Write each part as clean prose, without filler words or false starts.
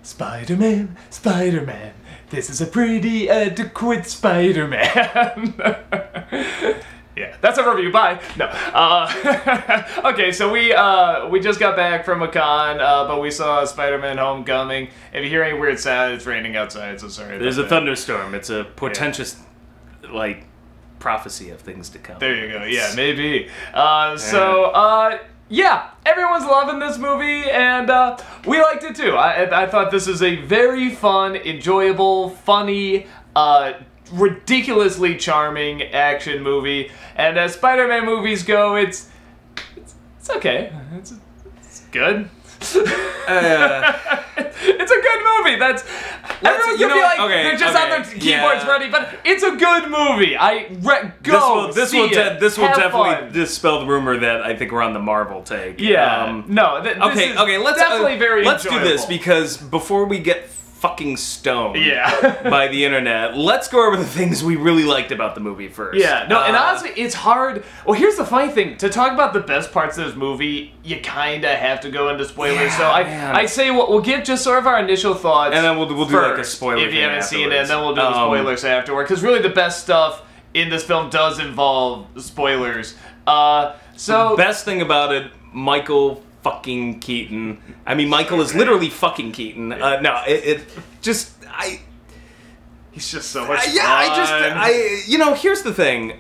Spider-Man, Spider-Man, this is a pretty adequate Spider-Man. Yeah, that's a review, bye. No. Okay, so we just got back from a con, but we saw Spider-Man Homecoming. If you hear any weird sound, it's raining outside, so sorry. There's a thunderstorm. It's a portentous, like, prophecy of things to come. There you go, yeah, maybe. Yeah, everyone's loving this movie, and we liked it too. I thought this is a very fun, enjoyable, funny, ridiculously charming action movie. And as Spider-Man movies go, it's okay. It's good. It's a good movie. Everyone's gonna be like, they're just on their keyboards ready, but it's a good movie. This will definitely dispel the rumor that I think we're on the Marvel take. Yeah. Let's definitely let's do this, because before we get fucking stoned by the internet, let's go over the things we really liked about the movie first. Yeah, no, and honestly, it's hard. Well, here's the funny thing. To talk about the best parts of this movie, you kinda have to go into spoilers. Yeah, so I say we'll give just sort of our initial thoughts, and then we'll do like a spoiler if you haven't seen it, and then we'll do the spoilers afterward. Because really the best stuff in this film does involve spoilers. The best thing about it, Michael fucking Keaton. I mean, Michael is literally fucking Keaton. He's just so much fun. You know, here's the thing.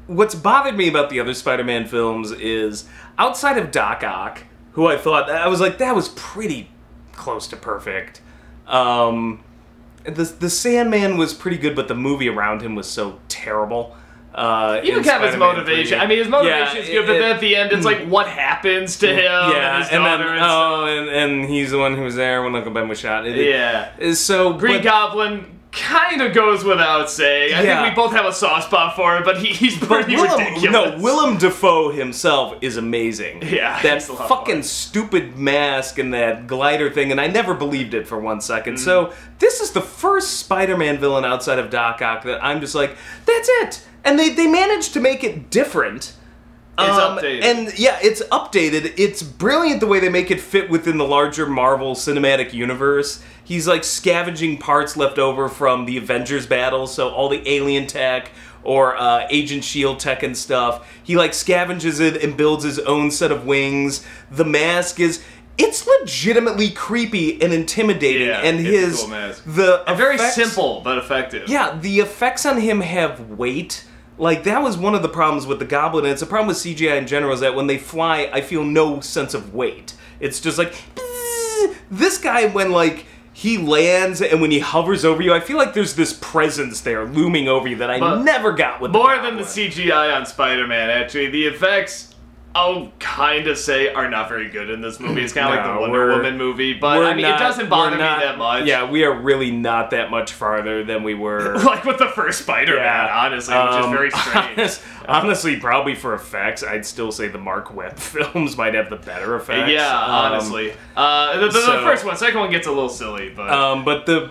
What's bothered me about the other Spider-Man films is, outside of Doc Ock, who I was like, that was pretty close to perfect. The Sandman was pretty good, but the movie around him was so terrible. Even Kevin's motivation. I mean, his motivation is good, but then at the end, it's like, what happens to him and his daughter and he's the one who was there when Uncle Ben was shot. Green Goblin kind of goes without saying. I think we both have a soft spot for him, but he's pretty ridiculous. No, Willem Dafoe himself is amazing. Yeah, that fucking stupid mask and that glider thing, and I never believed it for 1 second. So this is the first Spider-Man villain outside of Doc Ock that I'm just like, that's it. And they managed to make it different. It's updated. And yeah, it's updated. It's brilliant the way they make it fit within the larger Marvel Cinematic Universe. He's like scavenging parts left over from the Avengers battle, so all the alien tech or Agent S.H.I.E.L.D. tech and stuff. He like scavenges it and builds his own set of wings. The mask it's legitimately creepy and intimidating, and it's a cool mask. Very simple but effective. Yeah, the effects on him have weight. Like, that was one of the problems with the Goblin, and it's a problem with CGI in general, is that when they fly, I feel no sense of weight. It's just like, bzzz. This guy, when, like, he lands and when he hovers over you, I feel like there's this presence there looming over you that I never got with the Goblin. More than the CGI on Spider-Man, actually. The effects, I'll kind of say, are not very good in this movie. It's kind of like the Wonder Woman movie, but I mean, it doesn't bother me that much. Yeah, we are really not that much farther than we were. Like with the first Spider-Man, honestly, which is very strange. Honestly, probably for effects, I'd still say the Mark Webb films might have the better effects. Yeah, honestly. The first one, second one gets a little silly, but the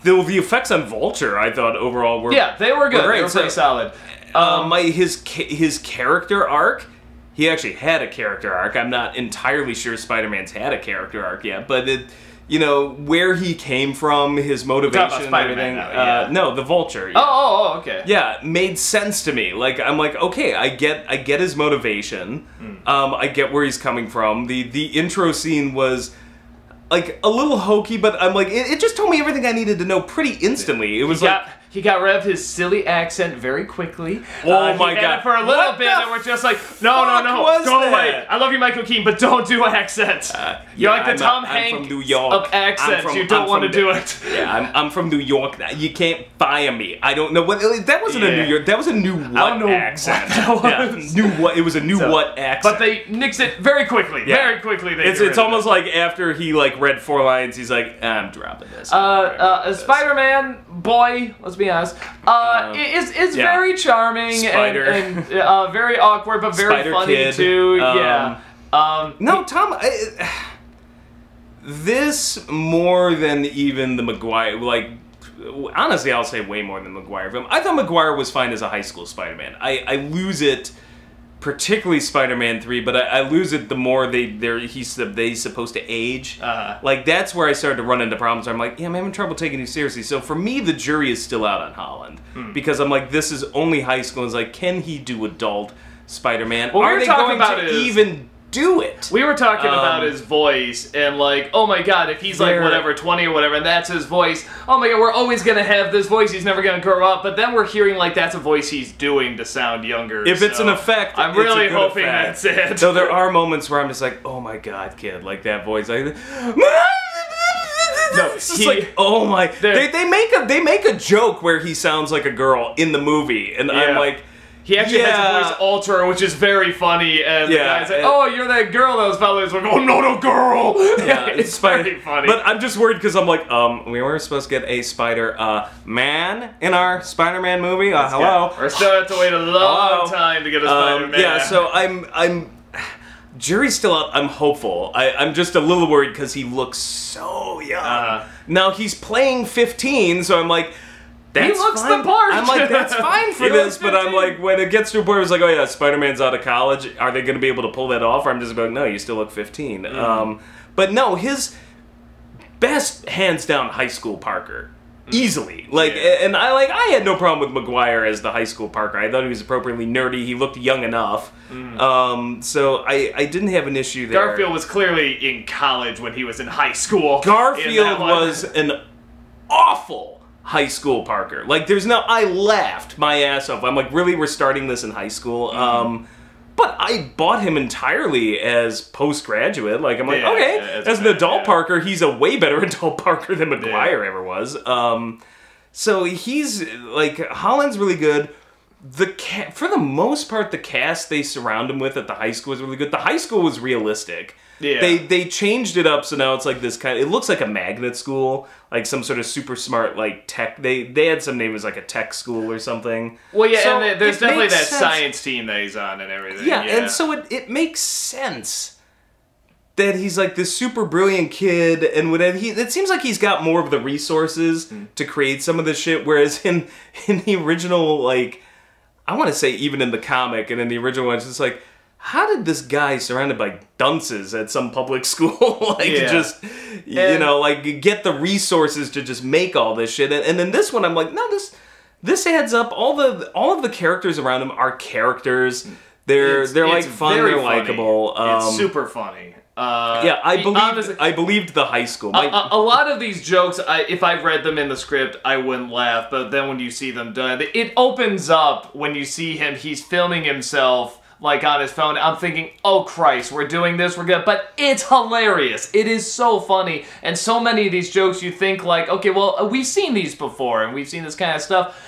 effects on Vulture, I thought overall were they were good. They were pretty solid. His character arc, he actually had a character arc. I'm not entirely sure Spider-Man's had a character arc yet, but you know, where he came from, his motivation and everything. No, the Vulture. Yeah. Oh, okay. Yeah, made sense to me. Like, I'm like, okay, I get his motivation. I get where he's coming from. The intro scene was like a little hokey, but I'm like, it just told me everything I needed to know pretty instantly. It was he got rid of his silly accent very quickly. Oh my god! For a little bit, and we're just like, no, go away. I love you, Michael Keaton, but don't do accents. You're like the Tom Hanks of accents. You don't want to do it. Yeah, I'm from New York. You can't fire me. I don't know what that wasn't a New York. That was a new what accent. It was a new what accent. But they nixed it very quickly. Yeah. Very quickly. It's almost like after he like read 4 lines, he's like, I'm dropping this. Spider-Man boy, let's be honest, is very charming and very awkward, but very Spider funny Kid. too. No, Tom. This more than even the Maguire. Like, honestly, I'll say way more than the Maguire film. I thought Maguire was fine as a high school Spider-Man. I lose it particularly Spider-Man 3, but I lose it the more he's supposed to age. Like, that's where I started to run into problems where I'm like, yeah, I'm having trouble taking you seriously. So for me, the jury is still out on Holland. Because I'm like, this is only high school. It's like, can he do adult Spider-Man? Well, Are they going to even do it? We were talking about his voice, and like, oh my god, if he's like whatever, 20 or whatever, and that's his voice, oh my god, we're always gonna have this voice, he's never gonna grow up, but then we're hearing like that's a voice he's doing to sound younger. If it's an effect, I'm really hoping that's it. So there are moments where I'm just like, oh my god, kid, like that voice, like... No, it's just like, oh my... They make a joke where he sounds like a girl in the movie, and I'm like... He actually has a voice alter, which is very funny, and the guy's like, oh, you're that girl that was probably like, oh, not a girl! Yeah, it's very funny. But I'm just worried because I'm like, we were supposed to get a Spider-Man in our Spider-Man movie? Hello? We're still have to wait a long time to get a Spider-Man. Yeah, so I'm... Jury's still out. I'm hopeful. I'm just a little worried because he looks so young. Now, he's playing 15, so I'm like... He looks the part! I'm like, that's fine for this, but I'm like, when it gets to a point where it's like, oh yeah, Spider-Man's out of college, are they going to be able to pull that off? Or I'm just going, no, you still look 15. But no, his best, hands down, high school Parker. Easily. Like, and I had no problem with Maguire as the high school Parker. I thought he was appropriately nerdy, he looked young enough. So I didn't have an issue there. Garfield was clearly in college when he was in high school. Garfield was an awful high school Parker. Like, I laughed my ass off. I'm like, really, we're starting this in high school? But I bought him entirely as postgraduate. Like, I'm like, okay, as an adult Parker, he's a way better adult Parker than Maguire ever was. So he's, like, Holland's really good. For the most part, the cast they surround him with at the high school was really good. The high school was realistic. Yeah. They changed it up, so now it's like this kind of... It looks like a magnet school, like some sort of super smart, like, tech... They had some name as, like, a tech school or something. Well, yeah, so and there's definitely that science team that he's on and everything. Yeah, and so it makes sense that he's, like, this super brilliant kid, and whatever. It seems like he's got more of the resources to create some of this shit, whereas in the original, like... I want to say even in the comic and in the original one, it's just like... How did this guy surrounded by dunces at some public school just, you know, like get the resources to just make all this shit? And then this one, I'm like, no, this adds up. All of the characters around him are characters. They're like fun. They're likable. It's super funny. Yeah, I believed the high school. A lot of these jokes, if I read them in the script, I wouldn't laugh. But then when you see them done, it opens up when you see him. He's filming himself. Like, on his phone, I'm thinking, oh Christ, we're doing this, we're good, but it's hilarious. It is so funny, and so many of these jokes you think like, okay, well, we've seen these before, and we've seen this kind of stuff.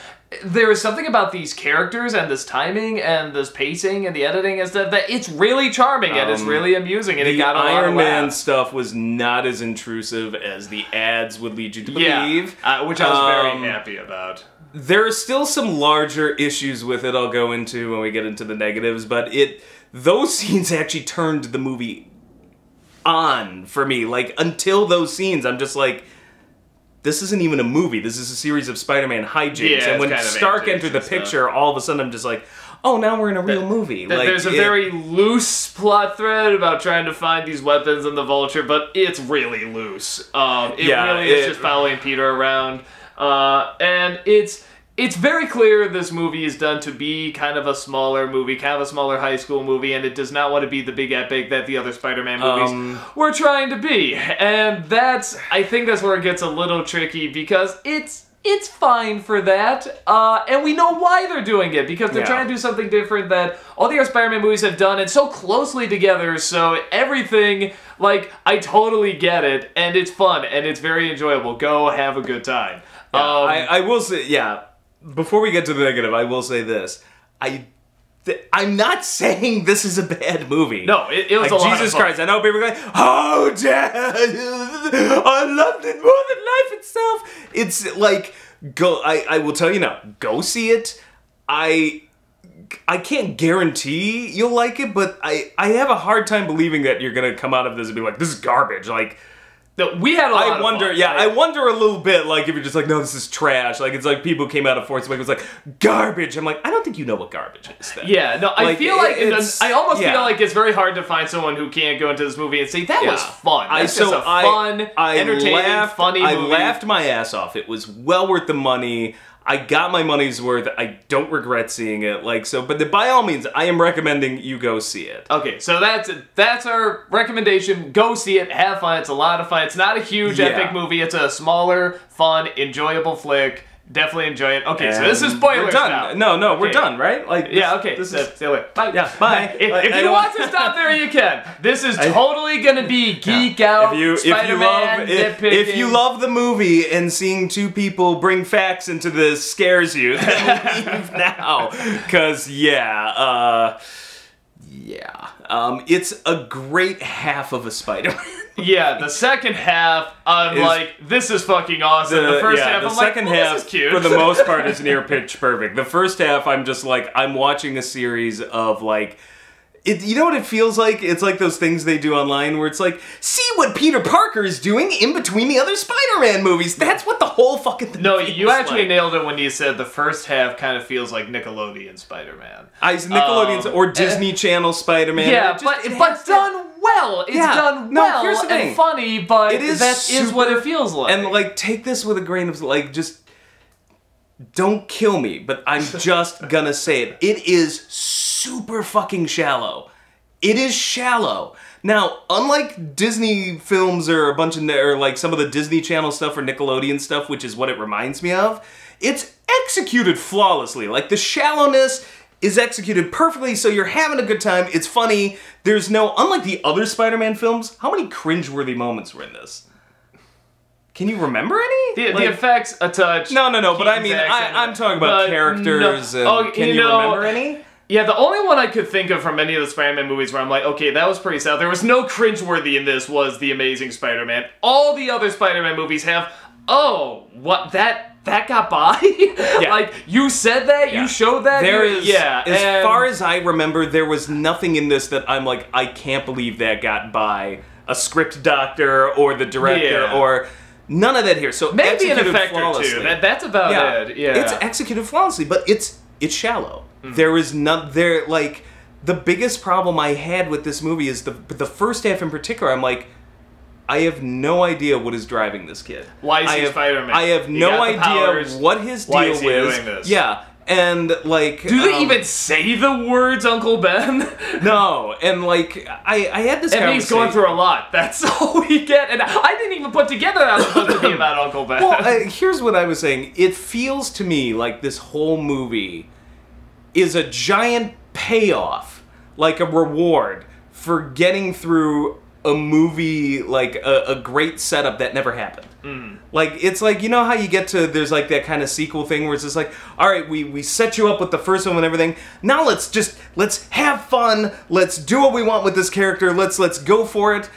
There is something about these characters, and this timing, and this pacing, and the editing and stuff, that it's really charming, and it's really amusing, and it got a lot of Iron Man stuff was not as intrusive as the ads would lead you to believe. Which I was very happy about. There are still some larger issues with it I'll go into when we get into the negatives, but those scenes actually turned the movie on for me. Like, until those scenes, I'm just like, this isn't even a movie. This is a series of Spider-Man hijinks. And when Stark entered the picture, all of a sudden I'm just like, oh, now we're in a real movie. Like, there's a very loose plot thread about trying to find these weapons in the Vulture, but it's really loose. It really is just following Peter around. And it's very clear this movie is done to be kind of a smaller movie, kind of a smaller high school movie, and it does not want to be the big epic that the other Spider-Man movies were trying to be. And I think that's where it gets a little tricky, because it's fine for that, and we know why they're doing it, because they're trying to do something different that all the other Spider-Man movies have done, and so closely together, so everything, like, I totally get it, and it's fun, and it's very enjoyable. Go have a good time. I will say, before we get to the negative, I will say this. I'm not saying this is a bad movie. No, it was a lot Jesus of fun. Christ, I know people are going, oh, Dad, I loved it more than life itself. It's like, I will tell you now, go see it. I can't guarantee you'll like it, but I have a hard time believing that you're going to come out of this and be like, this is garbage. Like, We had a lot I wonder, of fun. yeah, I wonder a little bit, like, if you're just like, no, this is trash. Like, it's like people came out of Force Awakens like, garbage. I'm like, I don't think you know what garbage is then. Yeah, no, I feel like, I almost yeah. feel like it's very hard to find someone who can't go into this movie and say, that was fun. That's just a fun, entertaining, funny movie. I laughed my ass off. It was well worth the money. I got my money's worth. I don't regret seeing it. Like, so, but by all means, I am recommending you go see it. Okay, so that's our recommendation. Go see it. Have fun. It's a lot of fun. It's not a huge epic movie. It's a smaller, fun, enjoyable flick. Definitely enjoy it. Okay, so this is spoilers We're done. now. No, we're done, right? Like, yeah, okay. This See is you later. Bye. Yeah, bye. If you want to stop there, you can. This is totally gonna be geek out. Spider-Man, if you love the movie and seeing two people bring facts into this scares you, then leave now. Cause it's a great half of a Spider-Man. Yeah, the second half, I'm like, this is fucking awesome. The first half, I'm like, this is cute. For the most part, is near pitch perfect. The first half, I'm just like, I'm watching a series of like, you know what it feels like? It's like those things they do online where it's like, see what Peter Parker is doing in between the other Spider-Man movies. That's what the whole fucking thing No, feels you actually like. Nailed it when you said the first half kind of feels like Nickelodeon Spider-Man. Nickelodeon's or Disney Channel Spider-Man. Yeah, but done well. It's done well here's the thing. and funny, but it is that is what it feels like. And like, take this with a grain of like, just don't kill me, but I'm just gonna say it. It is super fucking shallow. It is shallow. Now, unlike Disney films or a bunch of, or like some of the Disney Channel stuff or Nickelodeon stuff, which is what it reminds me of, it's executed flawlessly. Like, the shallowness is executed perfectly, so you're having a good time. It's funny. There's no, unlike the other Spider-Man films, how many cringeworthy moments were in this? Can you remember any? The effects, a touch. No, but I mean, I'm talking about characters. Can you remember any? Yeah, the only one I could think of from any of the Spider-Man movies where I'm like, okay, that was pretty sad. There was no cringeworthy in this was The Amazing Spider-Man. All the other Spider-Man movies have, oh, what, that got by? Yeah. Like, you said that? Yeah. You showed that? As far as I remember, there was nothing in this that I'm like, I can't believe that got by a script doctor or the director or... None of that here. So maybe an effect or two. That's about it. Yeah, it's executed flawlessly, but it's shallow. There is like the biggest problem I had with this movie is the first half in particular. I'm like, I have no idea what is driving this kid. Why is he Spider-Man? I have no idea what his deal is. Doing this? Yeah. And, like... Do they even say the words Uncle Ben? No, and, like, I had this conversation... And he's going through a lot. That's all we get. And I didn't even put together that was supposed to be about Uncle Ben. Well, here's what I was saying. It feels to me like this whole movie is a giant payoff, like a reward, for getting through a movie, like a great setup that never happened. Like, it's like, you know how you get to, there's like that kind of sequel thing where it's just like, all right, we set you up with the first one and everything, now let's have fun, let's do what we want with this character, let's go for it.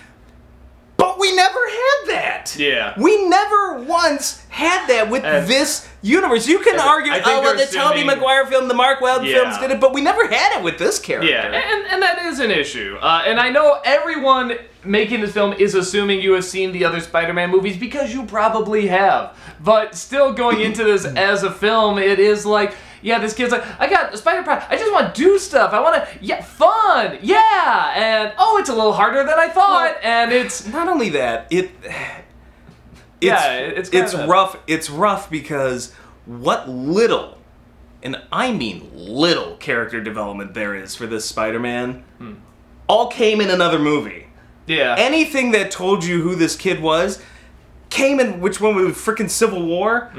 But we never had that. Yeah. We never once had that with this universe. You can argue, well, the Tobey Maguire film, the Mark Wahlberg films did it, but we never had it with this character. Yeah, and that is an issue. And I know everyone making this film is assuming you have seen the other Spider-Man movies because you probably have. But still going into this as a film, it is like, yeah, this kid's like, I got Spider-Man, I just want to do stuff, I want to, fun, and, oh, it's a little harder than I thought, and it's... Not only that, it's rough because what little, and I mean little, character development there is for this Spider-Man, all came in another movie. Yeah. Anything that told you who this kid was came in, which one was frickin' Civil War?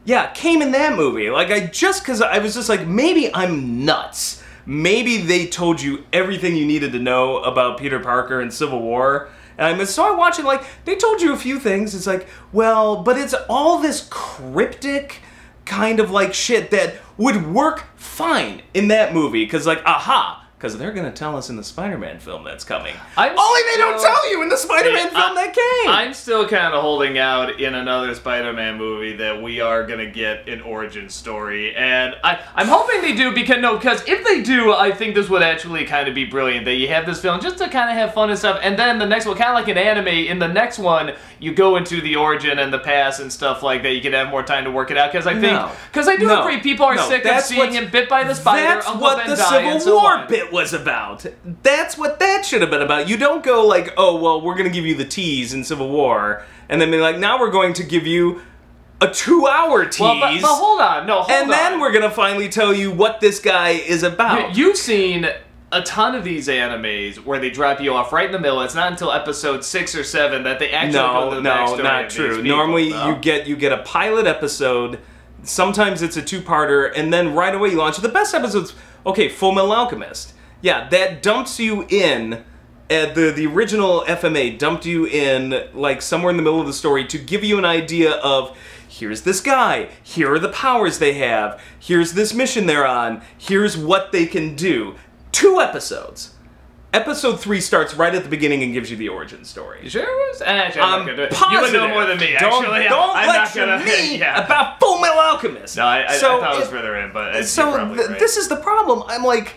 Yeah, came in that movie. Like, because I was just like, maybe I'm nuts. Maybe they told you everything you needed to know about Peter Parker and Civil War. And so I watch it, like, they told you a few things. It's like, well, but it's all this cryptic kind of, like, shit that would work fine in that movie. Because, like, aha, Because they're going to tell us in the Spider-Man film that's coming. Only they don't tell you in the Spider-Man film that came! I'm still kind of holding out in another Spider-Man movie that we are going to get an origin story. And I'm hoping they do, because if they do, I think this would actually kind of be brilliant. That you have this film just to kind of have fun and stuff. And then the next one, kind of like an anime, in the next one, you go into the origin and the past and stuff like that. You can have more time to work it out. Because I think, because I do agree, people are sick of seeing him bit by the spider, that's Uncle what Ben the die, and Civil so War on. bit was about. That's what that should have been about. You don't go like, oh, well, we're going to give you the tease in Civil War, and then be like, now we're going to give you a 2-hour tease. Well, but hold on. No, hold on. And then we're going to finally tell you what this guy is about. You've seen a ton of these animes where they drop you off right in the middle. It's not until episode 6 or 7 that they actually put the backstory. No, not true. Normally, you get a pilot episode. Sometimes it's a 2-parter, and then right away you launch. The best episodes, okay, Full Metal Alchemist. Yeah, that dumps you in. The original FMA dumped you in, like, somewhere in the middle of the story to give you an idea of, here's this guy, here are the powers they have, here's this mission they're on, here's what they can do. 2 episodes. Episode 3 starts right at the beginning and gives you the origin story. You sure it was? Actually, I'm not gonna do it. Positive. You would know more than me, actually. Don't I'm lecture not gonna, me about Full Metal Alchemist. No, I thought it was further in, but so you're probably right. This is the problem. I'm like,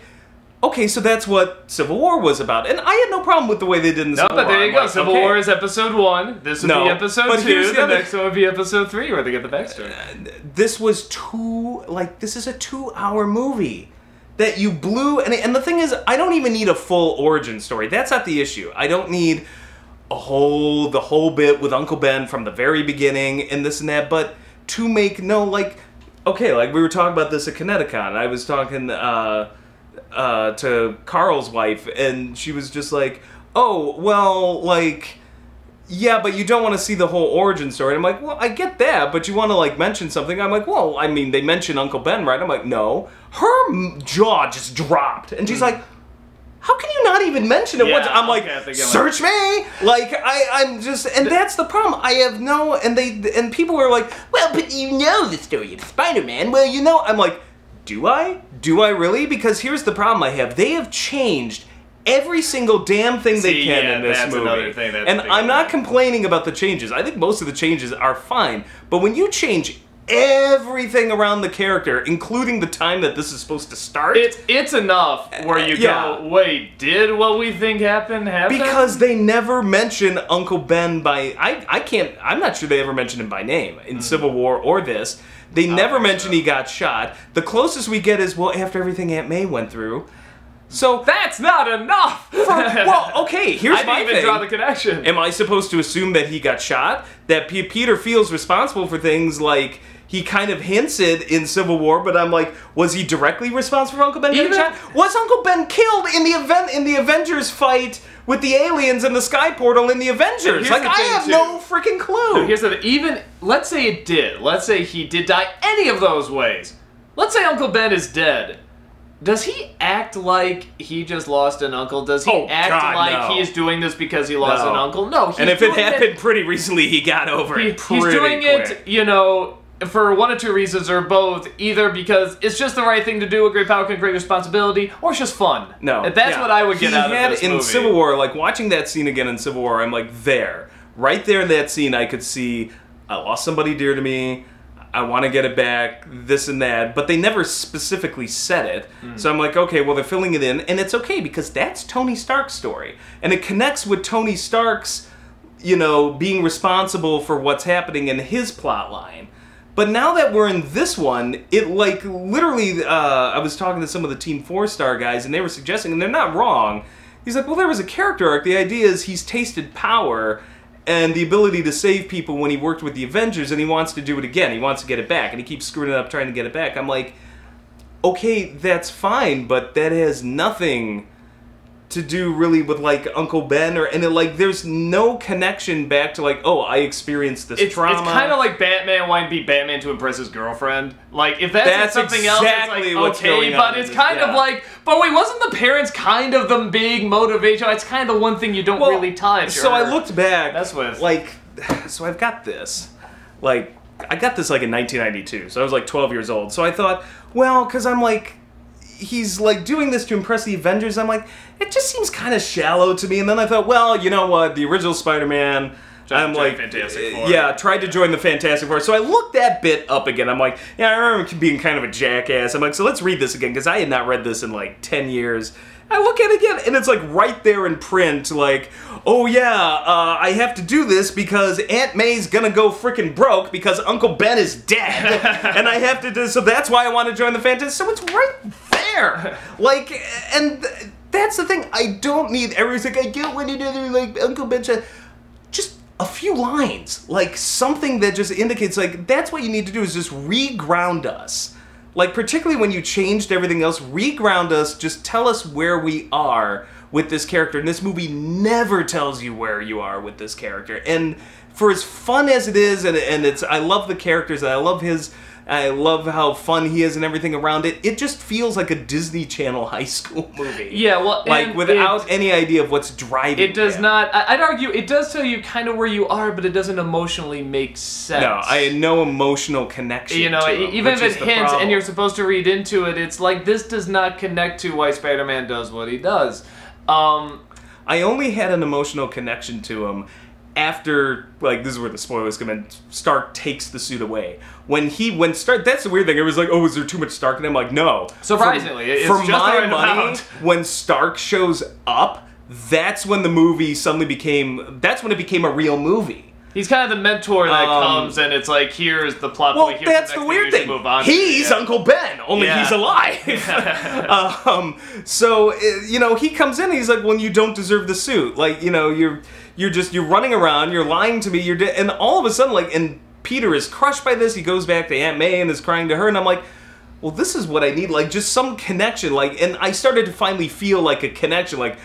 okay, so that's what Civil War was about. And I had no problem with the way they did in the Civil War. No, but there you go. Civil War is episode 1. This would be episode 2. The next one would be episode 3, where they get the backstory. This was this is a 2-hour movie that you blew. And the thing is, I don't even need a full origin story. That's not the issue. I don't need the whole bit with Uncle Ben from the very beginning and this and that. But to make okay, like we were talking about this at Kineticon. I was talking to Carl's wife, and she was just like, oh, well, like, yeah, but you don't want to see the whole origin story. And I'm like, well, I get that, but you want to, like, mention something. I'm like, well, I mean, they mention Uncle Ben, right? I'm like, no. Her jaw just dropped, and she's like, how can you not even mention it once? I'm like, search me! Like, I'm just, and that's the problem. I have no, and people are like, well, but you know the story of Spider-Man. Well, you know, I'm like, do I? Do I really? Because here's the problem I have. They have changed every single damn thing they can in this movie. Another thing and I'm not complaining about the changes. I think most of the changes are fine. But when you change everything around the character, including the time that this is supposed to start, it's enough where you go, wait, did what we think happened happen? Because they never mention Uncle Ben by, I'm not sure they ever mentioned him by name in Civil War or this. They never mention he got shot. The closest we get is, well, after everything Aunt May went through. So that's not enough! Well, okay, here's my thing. I didn't even draw the connection. Am I supposed to assume that he got shot? That Peter feels responsible for things like he kind of hints it in Civil War, but I'm like, was he directly responsible for Uncle Ben getting shot? Was Uncle Ben killed in the Avengers fight with the aliens in the sky portal in the Avengers? Like, I have no freaking clue. No, here's the thing. Even, let's say it did. Let's say he did die any of those ways. Let's say Uncle Ben is dead. Does he act like he just lost an uncle? Does he act like he is doing this because he lost an uncle? No. And if it happened pretty recently, he got over it pretty quick. He's doing it, you know, for one of 2 reasons, or both. Either because it's just the right thing to do, a great power can great responsibility, or it's just fun. No. That's what I would get out of this movie. In Civil War, like, watching that scene again in Civil War, I'm like, right there in that scene, I could see, I lost somebody dear to me, I want to get it back, this and that, but they never specifically said it. So I'm like, okay, well, they're filling it in, and it's okay, because that's Tony Stark's story. And it connects with Tony Stark's, you know, being responsible for what's happening in his plot line. But now that we're in this one, it, like, literally, I was talking to some of the Team 4-Star guys, and they were suggesting, and they're not wrong, he's like, well, there was a character arc. The idea is he's tasted power and the ability to save people when he worked with the Avengers, and he wants to do it again. He wants to get it back, and he keeps screwing it up trying to get it back. I'm like, okay, that's fine, but that has nothing to do really with, like, Uncle Ben, there's no connection back to, like, oh, I experienced this trauma. It's kind of like Batman wanting to be Batman to impress his girlfriend. Like, if that's something else, it's like, okay, but it's kind of like, but wait, wasn't the parents kind of the big motivation? It's kind of the one thing you don't really touch. So I looked back, that's what, like, so I've got this, like, I got this, like, in 1992, so I was, like, 12 years old. So I thought, well, because I'm like, he's like doing this to impress the Avengers. I'm like, it just seems kind of shallow to me. And then I thought, well, you know what? The original Spider-Man, I'm like, Fantastic Four. yeah, tried to join the Fantastic Four. So I looked that bit up again. I'm like, yeah, I remember being kind of a jackass. I'm like, so let's read this again, because I had not read this in like 10 years. I look at it again, and it's like right there in print, like, oh yeah, I have to do this because Aunt May's gonna go frickin' broke because Uncle Ben is dead, and I have to do, so that's why I want to join the Fantastic. So it's right there, like, and that's the thing. I don't need everything. I don't want another like Uncle Ben. Just a few lines, like something that just indicates like that's what you need to do is just reground us. Like, particularly when you changed everything else, reground us, just tell us where we are with this character. And this movie never tells you where you are with this character. And for as fun as it is, and it's, I love the characters, and I love how fun he is and everything around it, it just feels like a Disney Channel high school movie. Yeah, well, like, without any idea of what's driving it. Does not, I'd argue, it does tell you kind of where you are, but it doesn't emotionally make sense. No, I had no emotional connection to him, even if it hints and you're supposed to read into it, it's like, this does not connect to why Spider-Man does what he does. I only had an emotional connection to him after, like, this is where the spoilers come in, Stark takes the suit away. When Stark, that's the weird thing, it was like, oh, is there too much Stark in him? Like, no. Surprisingly, it's for just my the right money, amount. when Stark shows up, that's when the movie suddenly that's when it became a real movie. He's kind of the mentor that comes, and it's like, here's the plot point. Well, that's the weird thing. He's Uncle Ben, only he's alive. So, you know, he comes in, and he's like, well, you don't deserve the suit. Like, you know, you're running around, you're lying to me, and all of a sudden, like, and Peter is crushed by this, he goes back to Aunt May and is crying to her, and I'm like, well, this is what I need, like, just some connection, like, and I started to finally feel like a connection, like,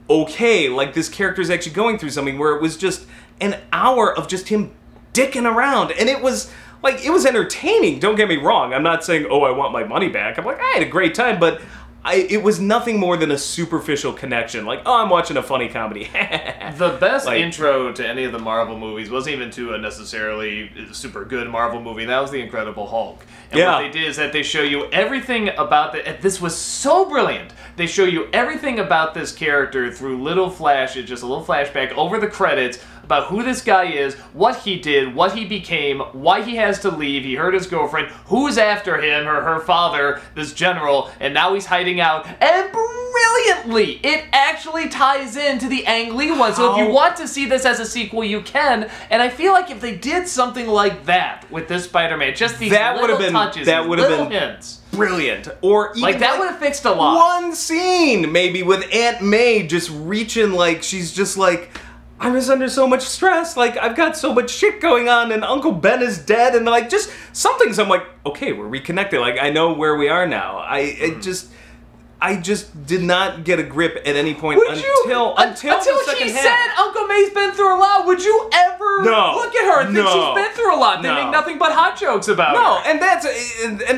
okay, like, this character's actually going through something where it was just an hour of just him dicking around, and it was, like, it was entertaining, don't get me wrong, I'm not saying, oh, I want my money back, I'm like, I had a great time, but it was nothing more than a superficial connection. Like, oh, I'm watching a funny comedy. The best intro to any of the Marvel movies wasn't even to a necessarily super good Marvel movie. That was The Incredible Hulk. And what they did is that they show you everything about this was so brilliant. They show you everything about this character through little flashes, just a little flashback over the credits about who this guy is, what he did, what he became, why he has to leave, he hurt his girlfriend, who's after him, or her father, this general, and now he's hiding out. And brilliantly, it actually ties into the Ang Lee one. So if you want to see this as a sequel, you can. And I feel like if they did something like that with this Spider-Man, just these little touches, that would have been hints. Brilliant. Or even like that would have fixed a lot. One scene, maybe, with Aunt May just reaching, like, she's just like, I'm just under so much stress, like, I've got so much shit going on, and Uncle Ben is dead, and, like, just something, so I'm like, okay, we're reconnected, like, I know where we are now. I just did not get a grip at any point until the second she half. said Uncle May's been through a lot. Would you ever look at her and think she's been through a lot? They make nothing but hot jokes about her. And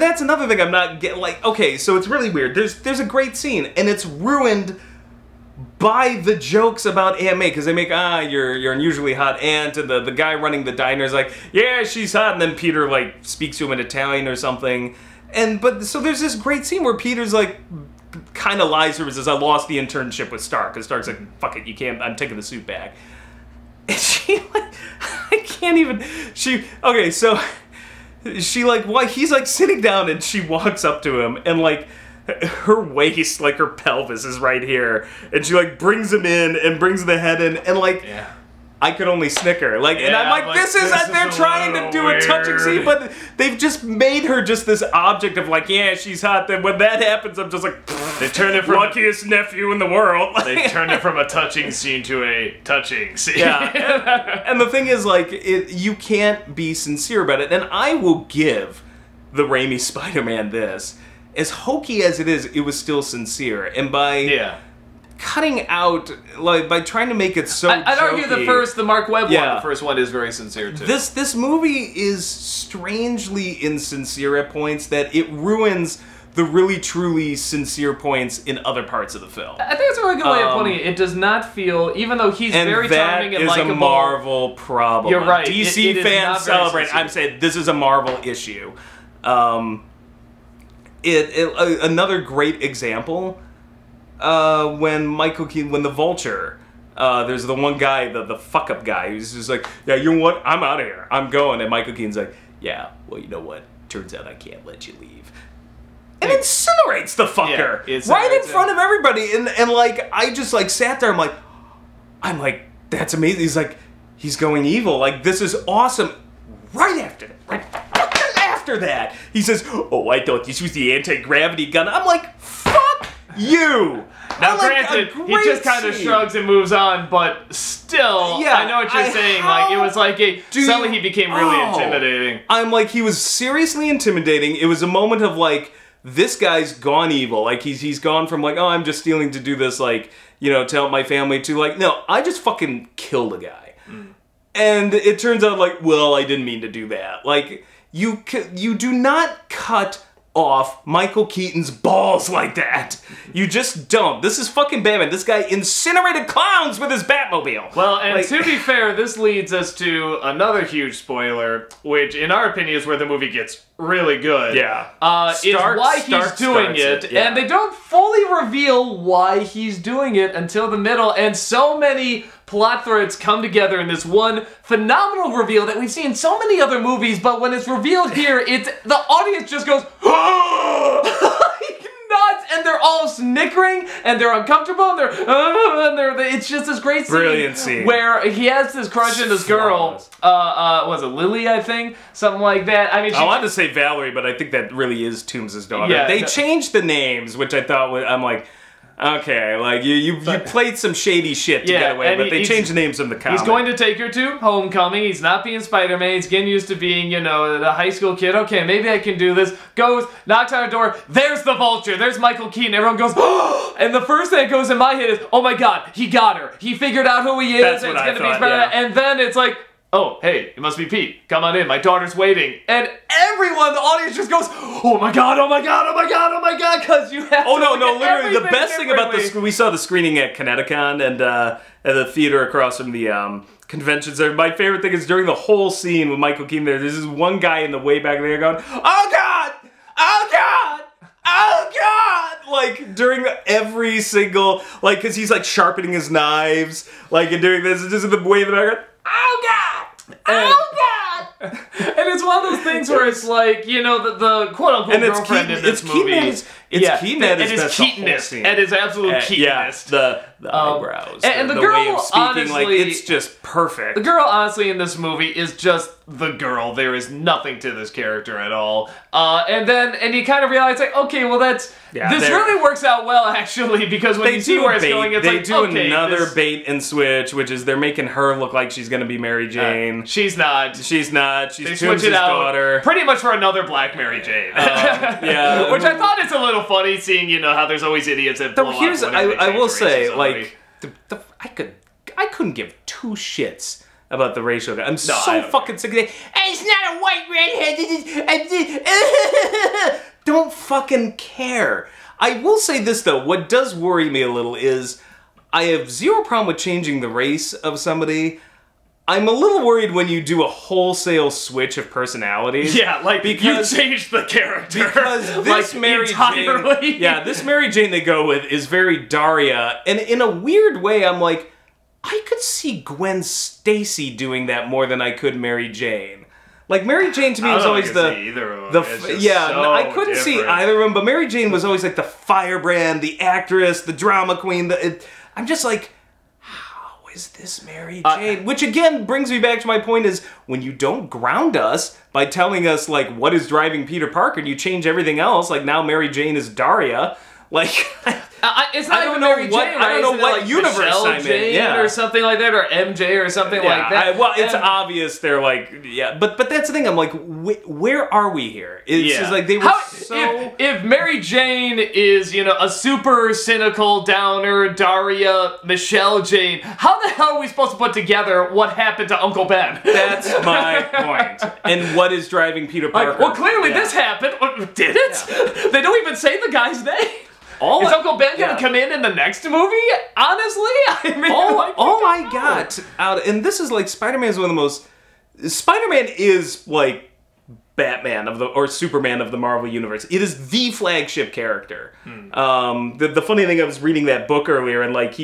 that's another thing I'm not getting, like, okay, so it's really weird. There's a great scene, and it's ruined by the jokes about Aunt May, because they make, you're unusually hot aunt, and the guy running the diner is like, yeah, she's hot, and then Peter, like, speaks to him in Italian or something. So there's this great scene where Peter's like, kind of lies to her and says, I lost the internship with Stark, because Stark's like, fuck it, you can't, I'm taking the suit back. And she, like, I can't even, okay, so, she, like, he's, like, sitting down, and she walks up to him, and, like, her waist, like, her pelvis is right here, and she, like, brings him in, and brings the head in, and, like, I could only snicker. Like, and I'm like, this is they're trying to do a touching scene, but they've just made her just this object of, like, yeah, she's hot. Then when that happens, I'm just like, they turned it from luckiest nephew in the world. They turned it from a touching scene to a touching scene. Yeah. And the thing is, like, you can't be sincere about it. And I will give the Raimi Spider-Man this. As hokey as it is, it was still sincere. And by cutting out, like, by trying to make it so I'd argue the Mark Webb one, the first one is very sincere too. This movie is strangely insincere at points that it ruins the really truly sincere points in other parts of the film. I think it's a really good way of putting it. It does not feel, even though he's very charming and likable. That is a Marvel problem. You're right. DC fans celebrate. I'm saying this is a Marvel issue. another great example, when the Vulture, there's the one guy, the fuck-up guy, who's just like, yeah, you know what, I'm out of here, I'm going, and Michael Keaton's like, yeah, well, you know what, turns out I can't let you leave. And incinerates the fucker, right in front of everybody, and like, I just like sat there, I'm like, that's amazing, he's going evil, like, this is awesome. Right after that, he says, oh, I thought this was the anti-gravity gun. I'm like, fuck you! Now, granted, he just kind of shrugs and moves on, but still, yeah, I know what you're saying. Like, it was like suddenly he became really intimidating. I'm like, he was seriously intimidating. It was a moment of like, this guy's gone evil. Like, he's gone from like, oh, I'm just stealing to do this, like, you know, to help my family, to like, no, I just fucking killed a guy. And it turns out like, well, I didn't mean to do that. Like, you do not cut off Michael Keaton's balls like that. You just don't. This is fucking Batman. This guy incinerated clowns with his Batmobile. Well, and to be fair, this leads us to another huge spoiler, which in our opinion is where the movie gets really good. Yeah. Is why he's doing it. Yeah. And they don't fully reveal why he's doing it until the middle, and so many plot threads come together in this one phenomenal reveal that we've seen in so many other movies, but when it's revealed here, the audience just goes, like nuts, and they're all snickering, and they're uncomfortable, and it's just this great scene. Brilliant scene. Where he has this crush on this girl, was it Lily, I think? Something like that. I mean, I wanted to say Valerie, but I think that really is Toombs' daughter. Yeah, they changed the names, which I thought I'm like, okay, like, you played some shady shit to get away, but they changed the names in the comic. He's going to take her to Homecoming. He's not being Spider-Man. He's getting used to being, you know, the high school kid. Okay, maybe I can do this. Goes, knocks on her door. There's the Vulture. There's Michael Keaton. Everyone goes, oh! And the first thing that goes in my head is, oh my god, he got her. He figured out who he is. That's what I thought, yeah. And then it's like, oh, hey, it must be Pete. Come on in, my daughter's waiting. And everyone, the audience just goes, oh my god, oh my god, oh my god, oh my god, because you have to literally, the best thing about this, we saw the screening at Connecticut and at the theater across from the convention center. My favorite thing is during the whole scene with Michael Keaton there's this one guy in the way back there going, oh god, oh god, oh god, like during every single, like, because he's like sharpening his knives, like, and doing this, just in the way in the background, oh god! Oh god! And it's one of those things where it's like, you know, the quote-unquote girlfriend in this movie. It's Keaton at his best. It is absolute Keatonist. Yeah, the eyebrows. And the girl, way of speaking, honestly, like, it's just perfect. The girl, honestly, in this movie is just the girl. There is nothing to this character at all. And you kind of realize, like, okay, well, this really works out well, actually, because when you see where it's going, it's like, okay. They do another bait and switch, which is they're making her look like she's going to be Mary Jane. She's not. She's not. She's they switch it out daughter. Pretty much for another Black Mary Jane. Yeah. Which I thought is a little funny, seeing, you know, how there's always idiots that blow up. I will say, like, I couldn't give two shits about the racial guy. I'm so fucking sick of it. It's not a white redhead. Don't fucking care. I will say this though, what does worry me a little is I have zero problem with changing the race of somebody. I'm a little worried when you do a wholesale switch of personalities. Yeah, like, because you changed the character. Because this like, Mary Jane, this Mary Jane they go with is very Daria, and in a weird way, I'm like, I could see Gwen Stacy doing that more than I could Mary Jane. Like, Mary Jane to me was always either of them. I couldn't see either of them, but Mary Jane was always like the firebrand, the actress, the drama queen. I'm just like, is this Mary Jane? Which again brings me back to my point is when you don't ground us by telling us like what is driving Peter Parker and you change everything else, like now Mary Jane is Daria, like it's not even Mary Jane, right? I don't know what like universe Michelle I'm Jane in. Yeah. Or something like that, or MJ or something like that. Well, it's obvious they're like, but that's the thing. I'm like, where are we here? It's just like they were if Mary Jane is, you know, a super cynical downer Daria Michelle Jane, how the hell are we supposed to put together what happened to Uncle Ben? That's my point. And what is driving Peter Parker? Like, well, clearly this happened. Did it? Yeah. They don't even say the guy's name. Is Uncle Ben gonna come in the next movie? Honestly, I mean, all I got out, and this is like Spider-Man is one of the most. Spider-Man is like Batman or Superman of the Marvel Universe. It is the flagship character. The funny thing, I was reading that book earlier, and like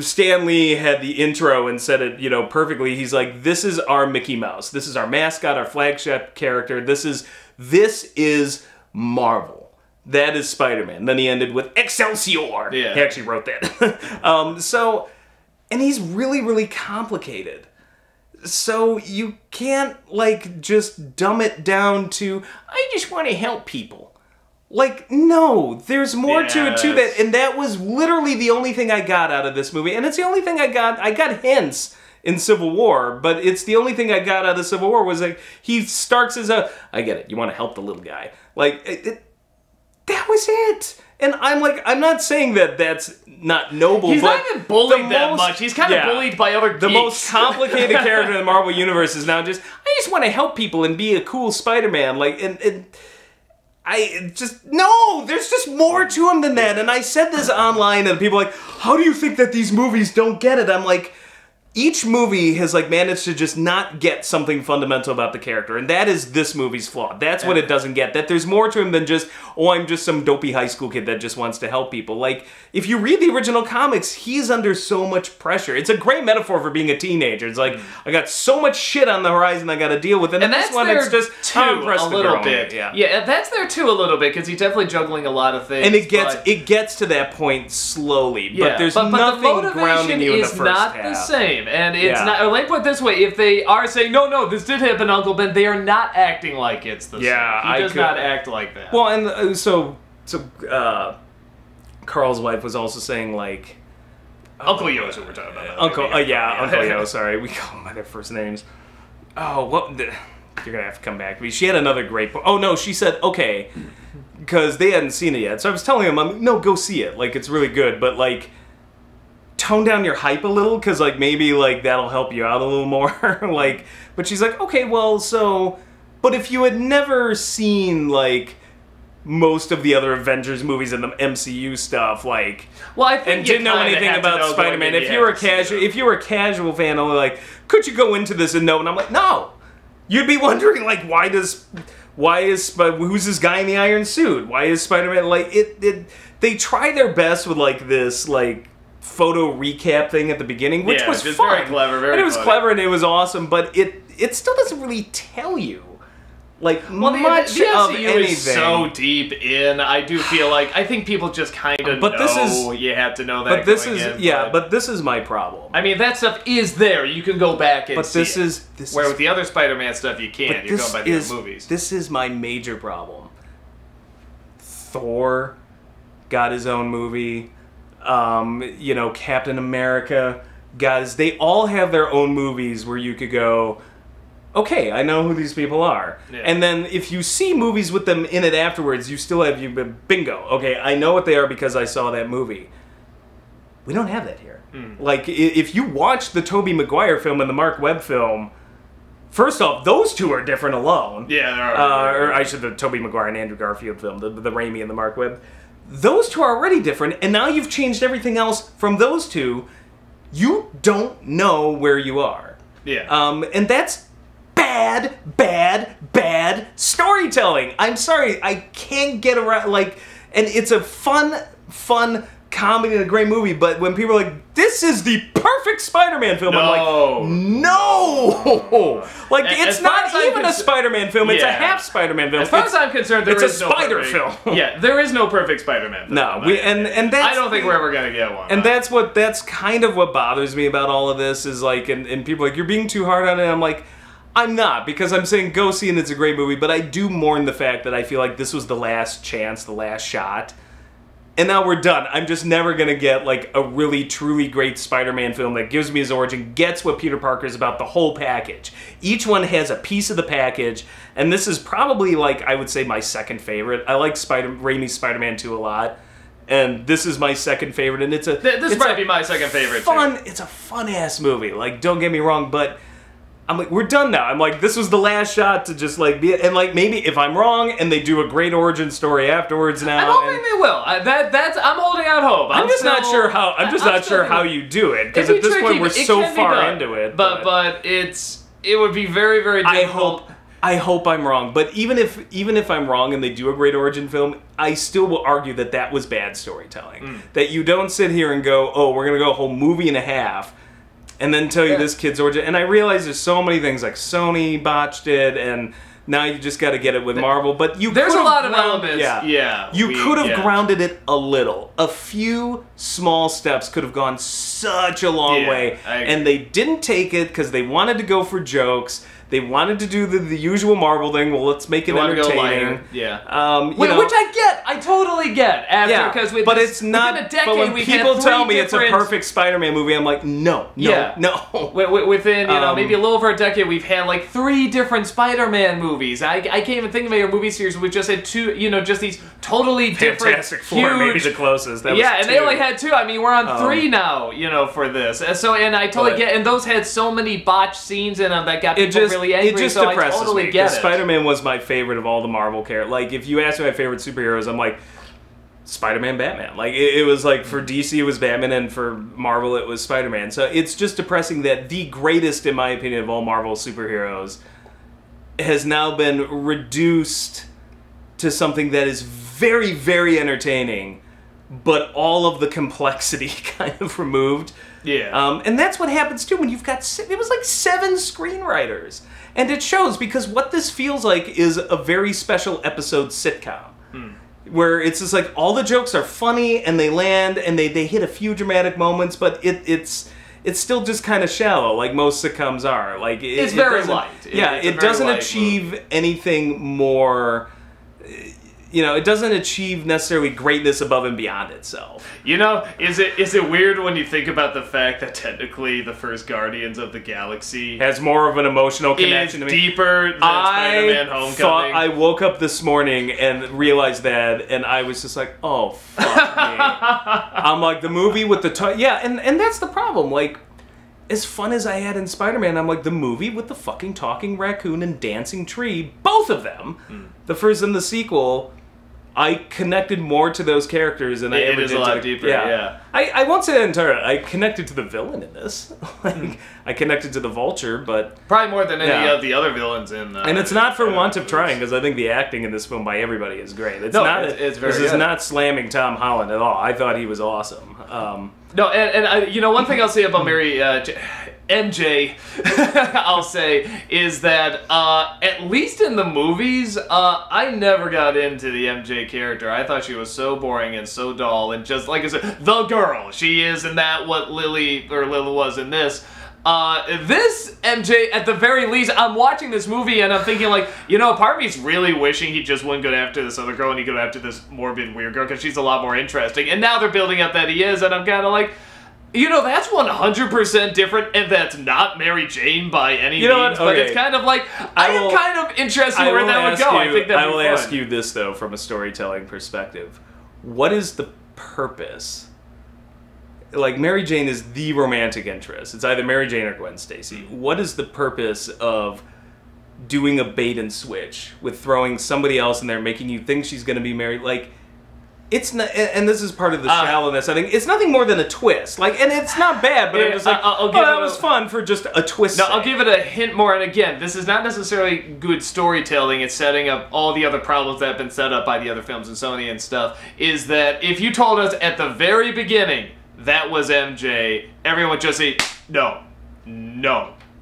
Stan Lee had the intro and said it, perfectly. He's like, this is our Mickey Mouse. This is our mascot, our flagship character. This is Marvel. That is Spider-Man. Then he ended with Excelsior. Yeah. He actually wrote that. And he's really, really complicated. So you can't, just dumb it down to, I just want to help people. No, there's more to it to that. And that was literally the only thing I got out of this movie. And it's the only thing I got. I got hints in Civil War, but it's the only thing I got out of Civil War was he starts as I get it, you want to help the little guy. That was it. And I'm not saying that that's not noble. He's not even bullied that much. He's kind of bullied by other geeks. The most complicated character in the Marvel Universe is now I just want to help people and be a cool Spider-Man. No, there's just more to him than that. And I said this online, and people are like, how do you think that these movies don't get it? I'm like, each movie has managed to just not get something fundamental about the character, and that is this movie's flaw. That's what it doesn't get. That there's more to him than just, I'm just some dopey high school kid that just wants to help people. If you read the original comics, he's under so much pressure. It's a great metaphor for being a teenager. It's I got so much shit on the horizon I got to deal with, and that's this one, there it's just too, a little bit. Yeah, that's there too a little bit because he's definitely juggling a lot of things. And it gets to that point slowly, but there's nothing grounding you in the first half. The motivation is not the same, and it's not. Or let me put it this way: if they are saying no, this did happen, Uncle Ben, they are not acting like it's the same. He does not act like that. Well, and so Carl's wife was also saying Uncle Yo's who we're talking about. Uncle Yo. Sorry, we call them by their first names. Oh, what? You're gonna have to come back to me. She had another great point. Oh no, she said okay, because they hadn't seen it yet. So I was telling them, no, go see it. It's really good, but tone down your hype a little, because maybe that'll help you out a little more. But she's like, okay, well, but if you had never seen most of the other Avengers movies and the MCU stuff, well, I think and didn't know anything about Spider-Man, if you were a casual fan, only could you go into this and know? And I'm like, no, you'd be wondering who's this guy in the iron suit? Why is Spider-Man they try their best with this photo recap thing at the beginning, which was fun. Very clever, and it was clever and it was awesome, but it still doesn't really tell you much the of MCU anything. Is so deep in. I do feel I think people just kind of know. You have to know that. But this is my problem. I mean, that stuff is there. You can go back and see it. Where with the other Spider-Man stuff, you can't. You're going by the other movies. This is my major problem. Thor got his own movie. Captain America, guys, they all have their own movies where you could go, okay, I know who these people are. Yeah. And then if you see movies with them in it afterwards, you still have bingo. Okay, I know what they are because I saw that movie. We don't have that here. If you watch the Tobey Maguire film and the Mark Webb film, first off, those two are different alone. Yeah, they are. Or I should the Tobey Maguire and Andrew Garfield film, the Raimi and the Mark Webb. Those two are already different, and now you've changed everything else from those two. You don't know where you are. Yeah. And that's bad storytelling. I'm sorry, I can't get around, and it's a fun comedy and a great movie, but when people are like, this is the perfect Spider-Man film, I'm like, no! It's not even a Spider-Man film, it's a half Spider-Man film. As far as I'm concerned, there is no spider film. Yeah, there is no perfect Spider-Man film. No, and that's... I don't think we're ever gonna get one. And that's kind of what bothers me about all of this, is and people are like, you're being too hard on it, I'm like, I'm not, because I'm saying go see and it's a great movie, but I do mourn the fact that I feel like this was the last chance, the last shot. And now we're done. I'm just never going to get a really, truly great Spider-Man film that gives me his origin, gets what Peter Parker is about, the whole package. Each one has a piece of the package, and this is probably, I would say, my second favorite. I like Raimi's Spider-Man 2 a lot, and this is my second favorite, and this might be my second favorite, too. It's a fun-ass movie. Don't get me wrong, but... I'm like, we're done now. I'm like, this was the last shot to just be, and maybe if I'm wrong and they do a great origin story afterwards now. I'm hoping they will. I'm holding out hope. I'm just not sure how you do it, because at this point we're so far into it. But it would be very, very difficult. I hope I'm wrong, but even if I'm wrong and they do a great origin film, I still will argue that that was bad storytelling. That you don't sit here and go, oh, we're gonna go a whole movie and a half, and then tell you this kid's origin. And I realize there's so many things, like Sony botched it, and now you just got to get it with Marvel. But there's a lot of elements. You could have grounded it a little. A few small steps could have gone such a long way, and they didn't take it because they wanted to go for jokes. They wanted to do the usual Marvel thing. Well, let's make it entertaining. Which I get. I totally get. But it's not. Within a decade, but when people tell me it's a perfect Spider-Man movie, I'm like, no. Within maybe a little over a decade, we've had like 3 different Spider-Man movies. I can't even think of a movie series. We've just had 2. Just these totally different. Fantastic Four, maybe the closest. That was 2. They only had 2. I mean, we're on 3 now. For this. So, and I totally get. And those had so many botched scenes in them that got people really angry. It just depresses me, because Spider-Man was my favorite of all the Marvel characters. Like, if you ask me my favorite superheroes, I'm like, Spider-Man, Batman. Like, it was like, for DC it was Batman, and for Marvel it was Spider-Man. So it's just depressing that the greatest, in my opinion, of all Marvel superheroes has now been reduced to something that is very, very entertaining, but all of the complexity kind of removed. And that's what happens too when you've got, it was like 7 screenwriters. And it shows, because what this feels like is a very special episode sitcom. Where it's just like, all the jokes are funny, and they land, and they hit a few dramatic moments, but it's still just kind of shallow, like most sitcoms are. Like it's very light. It doesn't achieve anything more. It doesn't achieve necessarily greatness above and beyond itself. Is it weird when you think about the fact that technically the first Guardians of the Galaxy has more of an emotional connection to me? Deeper than Spider-Man Homecoming? I woke up this morning and realized that, and I was just like, oh, fuck me. I'm like, the movie with the... and that's the problem. Like, as fun as I had in Spider-Man, I'm like, the movie with the fucking talking raccoon and dancing tree, both of them, the first and the sequel... I connected more to those characters than I ever did. It is a lot deeper, I won't say that entirely. I connected to the villain in this. I connected to the Vulture, but... Probably more than any of the other villains in... and it's not for want of trying, because I think the acting in this film by everybody is great. It's very This is not slamming Tom Holland at all. I thought he was awesome. One thing I'll say about MJ, I'll say, is that at least in the movies, I never got into the MJ character. I thought she was so boring and so dull, and just like I said, the girl. She is in that what Lily was in this. This MJ, at the very least, I'm watching this movie and I'm thinking like, part of me's really wishing he just wouldn't go after this other girl and he'd go after this morbid weird girl, because she's a lot more interesting. And now they're building up that he is, and I'm kind of like, that's 100% different, and that's not Mary Jane by any means, but it's kind of like, I am kind of interested where that would go. I think that'd be fun. I will ask you this, though, from a storytelling perspective. What is the purpose? Like, Mary Jane is the romantic interest. It's either Mary Jane or Gwen Stacy. What is the purpose of doing a bait and switch with throwing somebody else in there, making you think she's going to be married? Like, it's not, and this is part of the shallowness, I think. It's nothing more than a twist. Like, and it's not bad, but I'm just like, that was fun for just a twist. No, I'll give it a hint more, and again, this is not necessarily good storytelling. It's setting up all the other problems that have been set up by the other films and Sony and stuff, is that if you told us at the very beginning that was MJ, everyone would just say, no,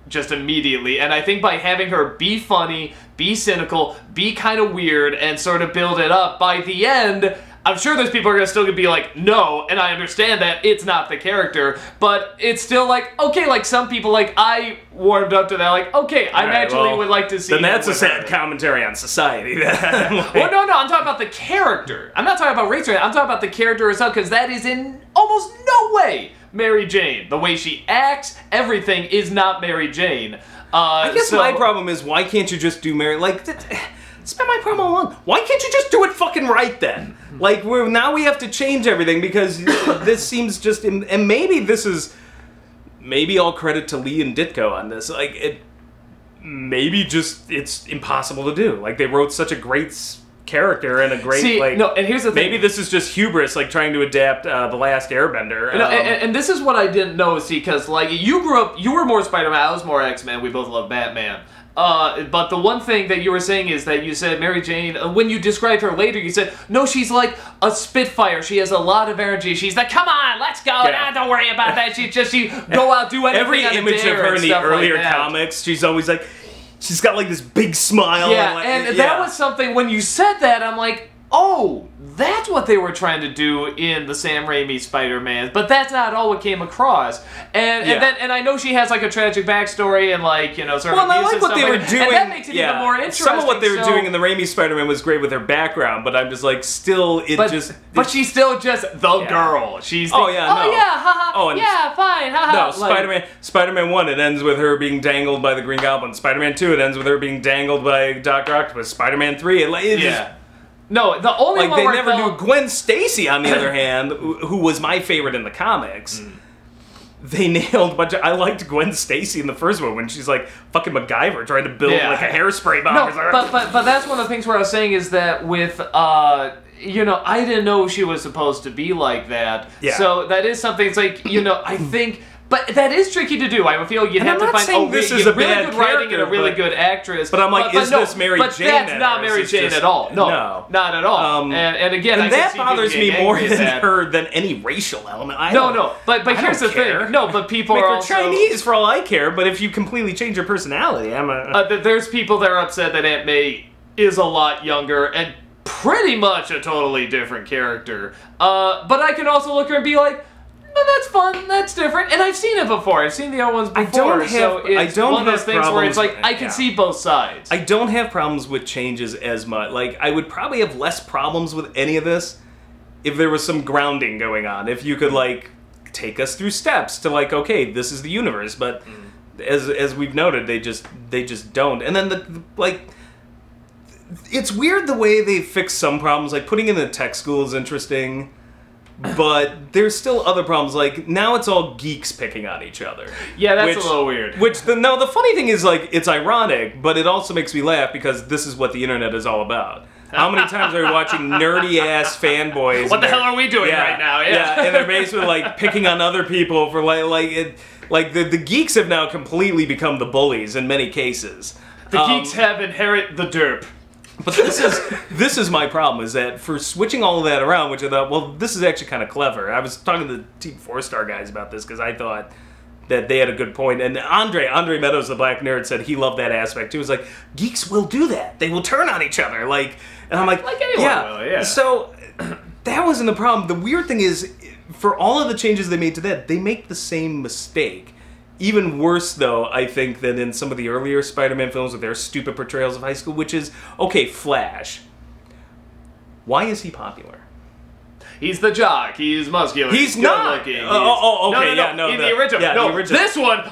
just immediately. And I think by having her be funny, be cynical, be kind of weird, and sort of build it up, by the end, I'm sure there's people who are going to still be like, no, and I understand that it's not the character, but it's still like, okay, like some people, like I warmed up to that, like, okay, I naturally would like to see. Then that's a sad commentary on society. Well, no, I'm talking about the character. I'm not talking about race, I'm talking about the character herself, because that is in almost no way Mary Jane. The way she acts, everything is not Mary Jane. I guess my problem is, why can't you just do Mary, like, it's been my problem all along. Why can't you just do it fucking right then? Like, now we have to change everything because this seems just... And maybe this is... Maybe all credit to Lee and Ditko on this. Like, maybe just it's impossible to do. Like, they wrote such a great character and a great... and here's the thing. Maybe this is just hubris, like, trying to adapt The Last Airbender. And this is what I didn't know, see, because, like, you grew up... You were more Spider-Man, I was more X-Men, we both love Batman. But the one thing that you were saying is that you said Mary Jane, when you described her later, you said, no, she's like a Spitfire. She has a lot of energy. She's like, come on, let's go. Nah, don't worry about that. She go out, do anything. Every image of her in the earlier comics, she's always like, she's got like this big smile. Yeah, and that was something, when you said that, I'm like, oh, that's what they were trying to do in the Sam Raimi Spider-Man, but that's not all what came across. And I know she has like a tragic backstory and like, you know, sort of abuse I like what they were doing. And that makes it even more interesting. Some of what they were doing in the Raimi Spider-Man was great with her background, but I'm just like, still, but she's still just the girl. She's haha, yeah, fine, haha. No, Spider-Man 1, it ends with her being dangled by the Green Goblin. Spider-Man 2, it ends with her being dangled by Dr. Octopus. Spider-Man 3, no, the only one they where never knew. Gwen Stacy, on the other hand, who was my favorite in the comics, they nailed. But I liked Gwen Stacy in the first one when she's like fucking MacGyver trying to build like a hairspray bomb. No, but that's one of the things where I was saying is that with you know, I didn't know she was supposed to be like that. Yeah. So that is something. It's like, you know, I think. But that is tricky to do. I feel you'd have to find a really good writing and a really good actress. But I'm like, is this Mary Jane? But that's not Mary Jane at all. No, not at all. And again, and that bothers me more than any racial element. But here's the thing. No, but people are also Chinese for all I care. But if you completely change your personality, there's people that are upset that Aunt May is a lot younger and pretty much a totally different character. But I can also look at her and be like, no, that's fun. That's different, and I've seen it before. I've seen the other ones before. It's one of those things where it's like I can see both sides. I don't have problems with changes as much. Like I would probably have less problems with any of this if there was some grounding going on. If you could like take us through steps to like, okay, this is the universe. But as we've noted, they just don't. And then it's weird the way they fix some problems. Like putting in the tech school is interesting. But there's still other problems, like, now it's all geeks picking on each other. Yeah, that's a little weird. The funny thing is, like, it's ironic, but it also makes me laugh because this is what the internet is all about. How many times are we watching nerdy-ass fanboys? What the hell are we doing right now? Yeah, and they're basically, like, picking on other people for, the geeks have now completely become the bullies in many cases. The geeks have inherit the derp. But this is my problem, is that for switching all of that around, which I thought, well, this is actually kind of clever. I was talking to the Team 4-Star guys about this because I thought that they had a good point. And Andre Meadows, the Black Nerd, said he loved that aspect too. He was like, geeks will do that. They will turn on each other. And I'm like anyone will, yeah. So that wasn't the problem. The weird thing is, for all of the changes they made to that, they make the same mistake. Even worse, though, I think, than in some of the earlier Spider-Man films with their stupid portrayals of high school, which is, okay, Flash. Why is he popular? He's the jock. He's muscular. He's not. Okay. No. In the original. Yeah, the original. This one,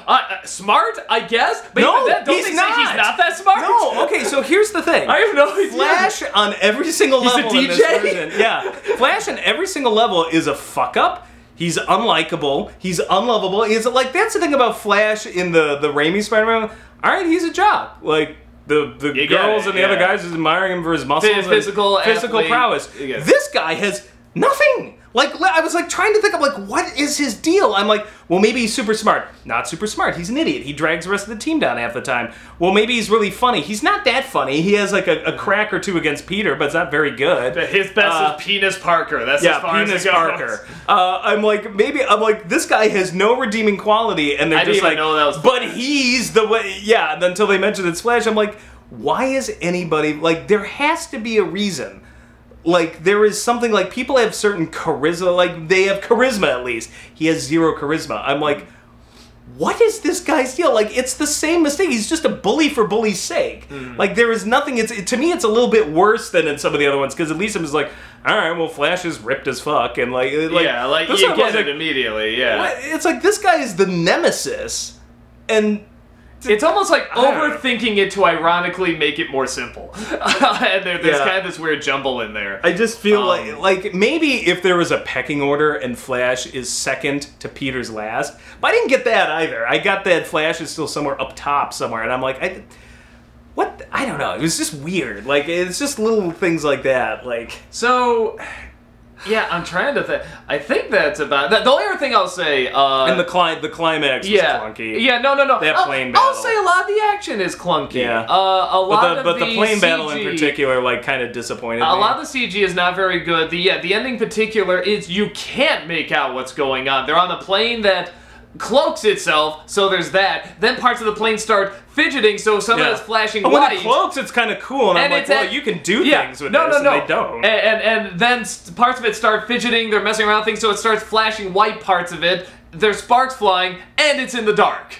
smart, I guess. But no, he's not that smart. No. Okay, so here's the thing. I have no idea. Flash on every single level in this version. Yeah, Flash on every single level is a fuck up. He's unlikable. He's unlovable. That's the thing about Flash in the Raimi Spider-Man. All right, he's a jock. Like the girls and the other guys is admiring him for his muscles, physical prowess. This guy has nothing. Like I was like trying to think of like what is his deal. I'm like, well, maybe he's super smart. Not super smart. He's an idiot. He drags the rest of the team down half the time. Well, maybe he's really funny. He's not that funny. He has like a crack or two against Peter, but it's not very good. His best is Penis Parker. That's as far Penis as it goes. Parker. I'm like this guy has no redeeming quality, and they're just like, know that was but he's the way. Yeah. And until they mentioned it's Flash, I'm like, why is anybody like? There has to be a reason. Like, there is something, like, people have certain charisma, like, they have charisma at least. He has zero charisma. I'm like, what is this guy's deal? Like, it's the same mistake. He's just a bully for bully's sake. Like, there is nothing, to me, it's a little bit worse than in some of the other ones, because at least I'm just like, alright, well, Flash is ripped as fuck, and like you get it immediately, yeah. It's like, this guy is the nemesis, and it's almost like overthinking it to ironically make it more simple. And there's kind of this weird jumble in there. I just feel like maybe if there was a pecking order and Flash is second to Peter's last, but I didn't get that either. I got that Flash is still somewhere up top somewhere, and I'm like, what? I don't know. It was just weird. Like, it's just little things like that. Like, so Yeah, I'm trying to think. I think that's about... The only other thing I'll say... and the climax was clunky. Yeah, no. That plane battle. I'll say a lot of the action is clunky. Yeah. But the plane battle in particular, like, kind of disappointed me. A lot of the CG is not very good. The ending in particular is you can't make out what's going on. They're on a plane that cloaks itself, so there's that. Then parts of the plane start fidgeting, so some of it's flashing white. But when it cloaks, it's kind of cool, and I'm like, well, you can do things with this, and they don't. And then parts of it start fidgeting, they're messing around with things, so it starts flashing white parts of it. There's sparks flying, and it's in the dark.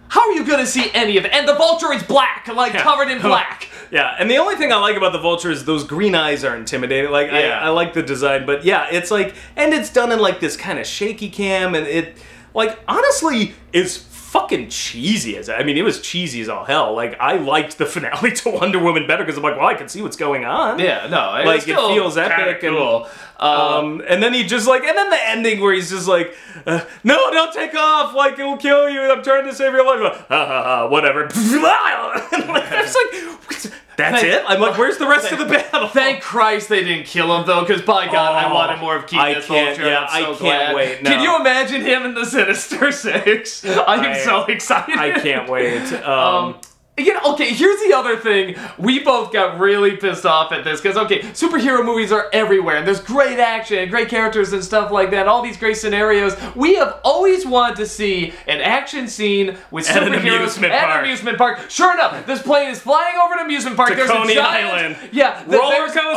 How are you gonna see any of it? And the Vulture is black, like covered in black. Yeah, and the only thing I like about the Vulture is those green eyes are intimidating. Like, I like the design, but yeah, it's like, and it's done in like this kind of shaky cam, and it, like, honestly, is fucking cheesy. I mean, it was cheesy as all hell. Like, I liked the finale to Wonder Woman better because I'm like, well, I can see what's going on. Yeah, no, like, it feels epic. Cool. And then he just like, and then the ending where he's just like, no, don't take off, like, it'll kill you, I'm trying to save your life. Whatever. And like, there's like, that's it? I'm like, where's the rest of the battle? Thank Christ they didn't kill him, though, because by God, I wanted more of Keith Vulture. Yeah, I'm so glad. Wait. No. Can you imagine him in the Sinister Six? I am so excited. I can't wait. You know, okay, here's the other thing. We both got really pissed off at this, because, okay, superhero movies are everywhere, and there's great action, and great characters and stuff like that, all these great scenarios. We have always wanted to see an action scene with superheroes at an amusement park. Sure enough, this plane is flying over an amusement park. There's Coney a giant... Island. Yeah. Roller coaster there.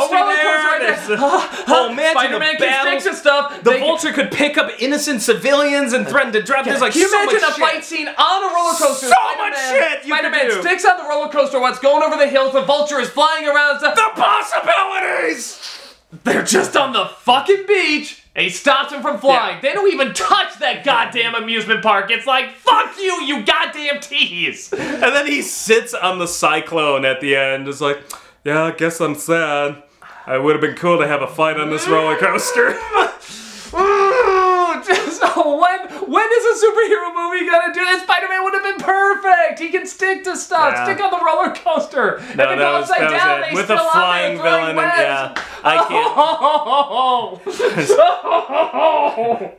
Oh, imagine Spider-Man can stick to stuff. The Vulture could pick up innocent civilians and threaten to drop. There's like can you so imagine much a fight scene on a roller coaster? So much shit you can do. Sticks on the roller coaster while it's going over the hills, the Vulture is flying around. The possibilities! They're just on the fucking beach, and he stops them from flying. Yeah. They don't even touch that goddamn amusement park. It's like, fuck you, you goddamn tease. And then he sits on the Cyclone at the end. It's like, yeah, I guess I'm sad. It would have been cool to have a fight on this roller coaster. When is a superhero movie gonna do this? Spider-Man would have been perfect. He can stick to stuff, stick on the roller coaster. No, if it goes upside down, they with still a flying villain. And, I can't.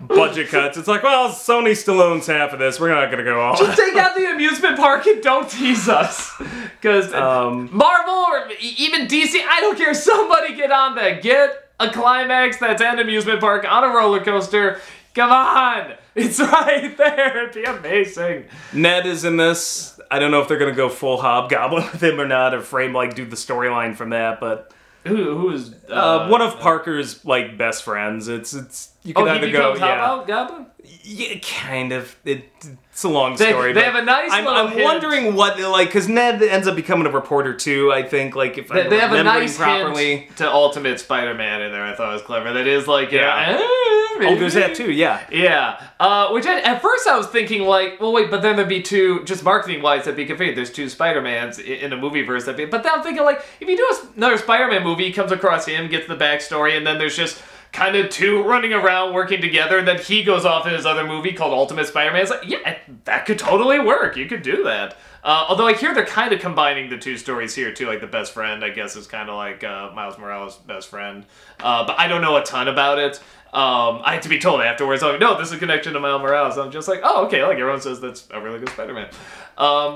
Budget cuts. It's like, well, Sony still owns half of this. We're not gonna go all. Just take out the amusement park and don't tease us. Because Marvel or even DC, I don't care. Somebody get on that. Get a climax that's an amusement park on a roller coaster. Come on! It's right there! It'd be amazing. Ned is in this. I don't know if they're gonna go full Hobgoblin with him or not, or frame, like, do the storyline from that, but... Who is... one of Parker's, like, best friends. It's you can either go, Hobgoblin? Yeah, kind of. It's a long story. They have a nice I'm wondering what, like, because Ned ends up becoming a reporter too, I think, like, if I'm have a nice properly. Hint to Ultimate Spider-Man in there. I thought it was clever. That is like, there's that too, yeah. Yeah. Which at first I was thinking, like, well, wait, but then there'd be two, just marketing-wise, that'd be configured. There's two Spider-Mans in a movie verse. But then I'm thinking, like, if you do another Spider-Man movie, he comes across him, gets the backstory, and then there's just kind of two running around working together, and then he goes off in his other movie called Ultimate Spider-Man. It's like, yeah, that could totally work. You could do that. Although I hear they're kind of combining the two stories here, too. Like, the best friend, I guess, is kind of like Miles Morales' best friend. But I don't know a ton about it. I had to be told afterwards, like, no, this is a connection to Miles Morales. I'm just like, oh, okay, like, everyone says that's a really good Spider-Man.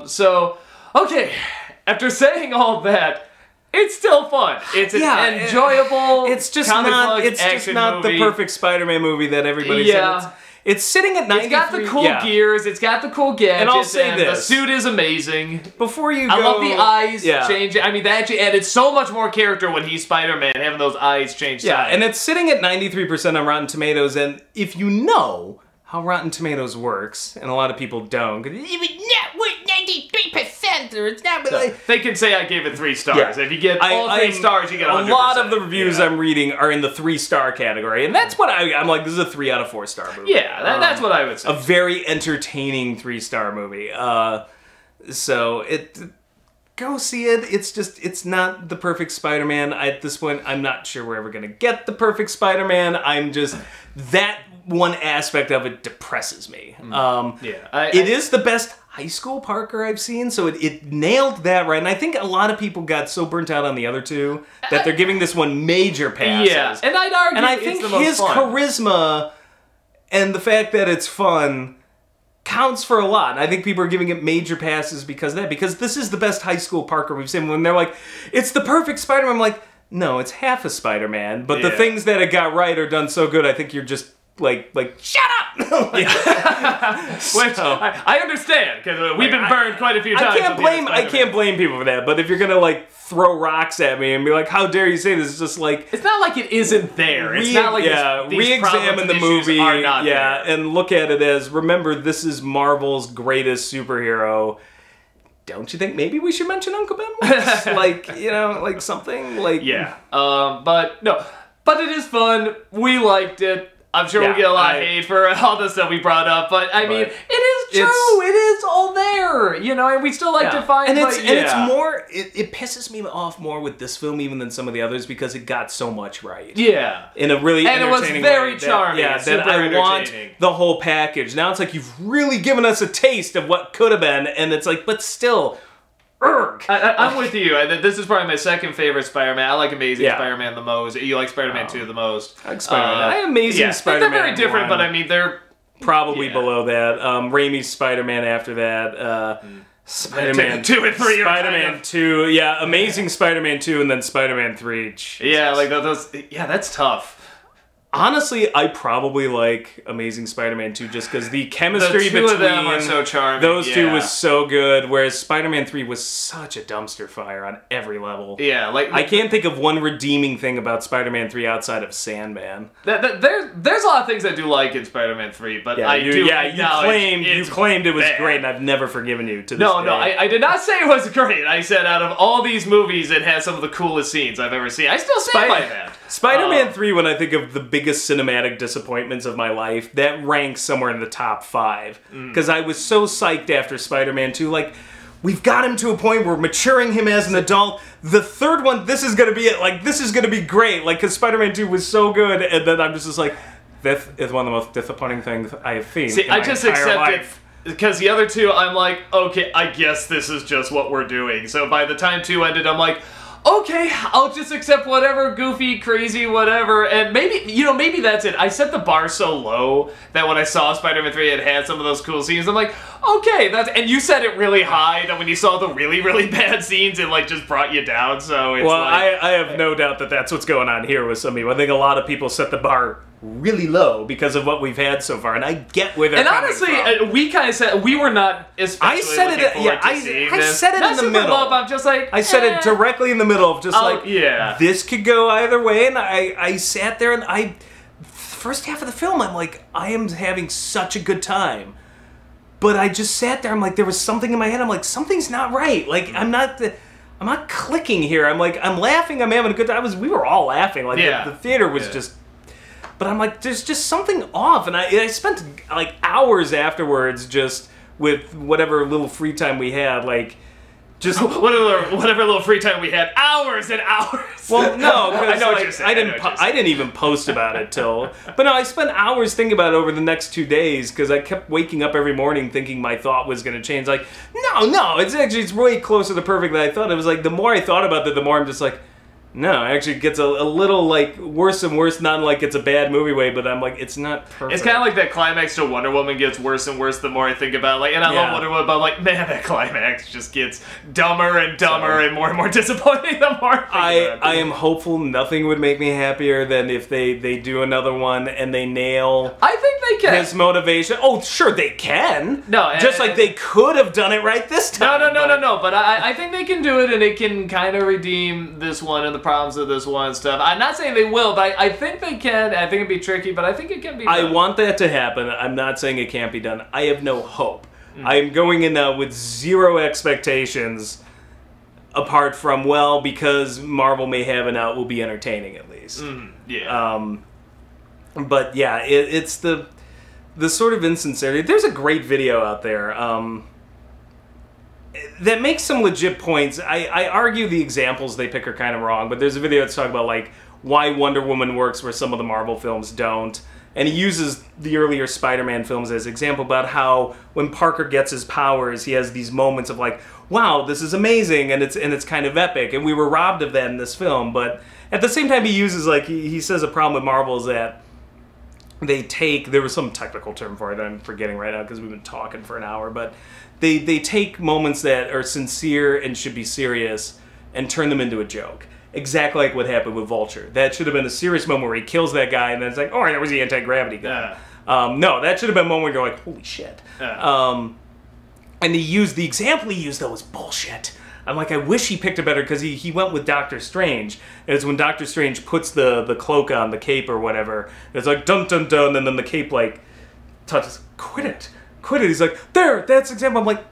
So, okay, after saying all that, it's still fun. It's an enjoyable. It's just not. It's just not the perfect Spider-Man movie that everybody's in. It's sitting at 93. It's got the cool gears. It's got the cool gadgets. And I'll say this: the suit is amazing. Before you go, I love the eyes changing. I mean, that actually added so much more character when he's Spider-Man, having those eyes change. Yeah, and it's sitting at 93% on Rotten Tomatoes. And if you know how Rotten Tomatoes works, and a lot of people don't, it would not work 93%, or it's not. So, they can say I gave it 3 stars. Yeah. If you get all 3 stars, you get 100%. A lot of the reviews I'm reading are in the 3-star category, and that's what I'm like. This is a 3 out of 4 star movie. Yeah, that's what I would say. A very entertaining 3-star movie. So go see it. It's not the perfect Spider-Man. At this point, I'm not sure we're ever gonna get the perfect Spider-Man. I'm just that one aspect of it depresses me. It is the best high school Parker I've seen, so it nailed that right. And I think a lot of people got so burnt out on the other two that they're giving this one major passes. Yeah, and I'd argue and I think his charisma and the fact that it's fun counts for a lot. And I think people are giving it major passes because of that, because this is the best high school Parker we've seen. When they're like, it's the perfect Spider-Man, I'm like, no, it's half a Spider-Man. But the things that it got right are done so good, I think you're just like shut up! Which I understand, because we've been burned quite a few times. I can't blame people for that, but if you're gonna like throw rocks at me and be like, how dare you say this, it's just like, it's not like it isn't there. It's not like re-examine the movie, are not there. And look at it as, remember, this is Marvel's greatest superhero. Don't you think maybe we should mention Uncle Ben once? Like, you know, like something like... Yeah. But no. But it is fun. We liked it. I'm sure we'll get a lot of hate for all the stuff we brought up, but I mean, it is true. It is all there, you know, and we still like to find. And it's more. It pisses me off more with this film even than some of the others because it got so much right. Yeah, in a really entertaining way. And it was very charming. That I want the whole package. Now it's like you've really given us a taste of what could have been, and it's like, but still. I'm with you. This is probably my second favorite Spider-Man. I like Amazing Spider-Man the most. You like Spider-Man 2 the most. I like Spider-Man. I Amazing Spider-Man. They're very different, but I mean, they're probably below that. Raimi's Spider-Man after that. Spider-Man 2 and 3. Spider-Man 2. Yeah, Amazing Spider-Man 2 and then Spider-Man 3. Jesus. Yeah, like those. Yeah, that's tough. Honestly, I probably like Amazing Spider-Man 2 just because the chemistry between them are so charming. Those two was so good, whereas Spider-Man 3 was such a dumpster fire on every level. Yeah, like I can't think of one redeeming thing about Spider-Man 3 outside of Sandman. There's a lot of things I do like in Spider-Man 3, but you claimed it was great, and I've never forgiven you to this day. No, I did not say it was great. I said out of all these movies, it has some of the coolest scenes I've ever seen. I still stand by that. Spider-Man 3, when I think of the biggest cinematic disappointments of my life, that ranks somewhere in the top 5. Because I was so psyched after Spider-Man 2, like, we've got him to a point where we're maturing him as an adult. The third one, this is going to be it. Like, this is going to be great. Like, because Spider-Man 2 was so good, and then I'm just like, this is one of the most disappointing things I have seen in my just entire accept life. it. Because the other two, I'm like, okay, I guess this is just what we're doing. So by the time 2 ended, I'm like, okay, I'll just accept whatever, goofy, crazy, whatever, and maybe that's it. I set the bar so low that when I saw Spider-Man 3, it had some of those cool scenes. I'm like, okay, and you set it really high, that when you saw the really, really bad scenes, it like just brought you down. So it's I have no doubt that that's what's going on here with some people. I think a lot of people set the bar really low because of what we've had so far, and I get where they're coming from. And honestly, we kind of said we were not especially I said it in the middle. I'm just like, I said it directly in the middle of just this could go either way, and I sat there and first half of the film, I'm like, I am having such a good time. But I just sat there, I'm like, there was something in my head, I'm like, something's not right. Like, I'm not clicking here. I'm like, I'm laughing, I'm having a good time. We were all laughing. Like, the theater was just... But I'm like, there's just something off. And I spent, like, hours afterwards just with whatever little free time we had, like... Just whatever little free time we had, hours and hours. Well, no, because I didn't even post about it till. But no, I spent hours thinking about it over the next 2 days because I kept waking up every morning thinking my thought was going to change. Like, no, it's way closer to perfect than I thought. It was like the more I thought about it, the more I'm just like, no, it actually gets a little, like, worse and worse, not like it's a bad movie way, but I'm like, it's not perfect. It's kind of like that climax to Wonder Woman gets worse and worse the more I think about it. Like, and I love Wonder Woman, but I'm like, man, that climax just gets dumber and dumber and more disappointing the more I think about it. I am hopeful nothing would make me happier than if they do another one and they nail I think they can. His motivation. Oh, sure, they can. No, just like they could have done it right this time. No. But I think they can do it, and it can kind of redeem this one and the problems of this one and stuff. I'm not saying they will, but I think they can. I think it'd be tricky, but I think it can be done. I want that to happen. I'm not saying it can't be done. I have no hope. I'm going in now with zero expectations, apart from, well, because Marvel may have an out, will be entertaining at least. But yeah, it's the sort of insincerity. There's a great video out there that makes some legit points. I argue the examples they pick are kind of wrong, but there's a video that's talking about like why Wonder Woman works where some of the Marvel films don't. and he uses the earlier Spider-Man films as an example about how when Parker gets his powers, he has these moments of like, wow, this is amazing, and it's kind of epic, and we were robbed of that in this film. But at the same time, he uses, like, he says a problem with Marvel is that they take, there was some technical term for it that I'm forgetting right now because we've been talking for an hour, but they take moments that are sincere and should be serious and turn them into a joke. Exactly like what happened with Vulture. That should have been a serious moment where he kills that guy and then it's like, oh, that was the anti-gravity guy. No, that should have been a moment where you're like, holy shit. And the example he used, though, was bullshit. I'm like, I wish he picked a better, because he went with Doctor Strange. And it's when Doctor Strange puts the cloak on, the cape or whatever, and it's like, dun dun dun, and then the cape, like, touches, quit it. He's like, there, that's the example. I'm like,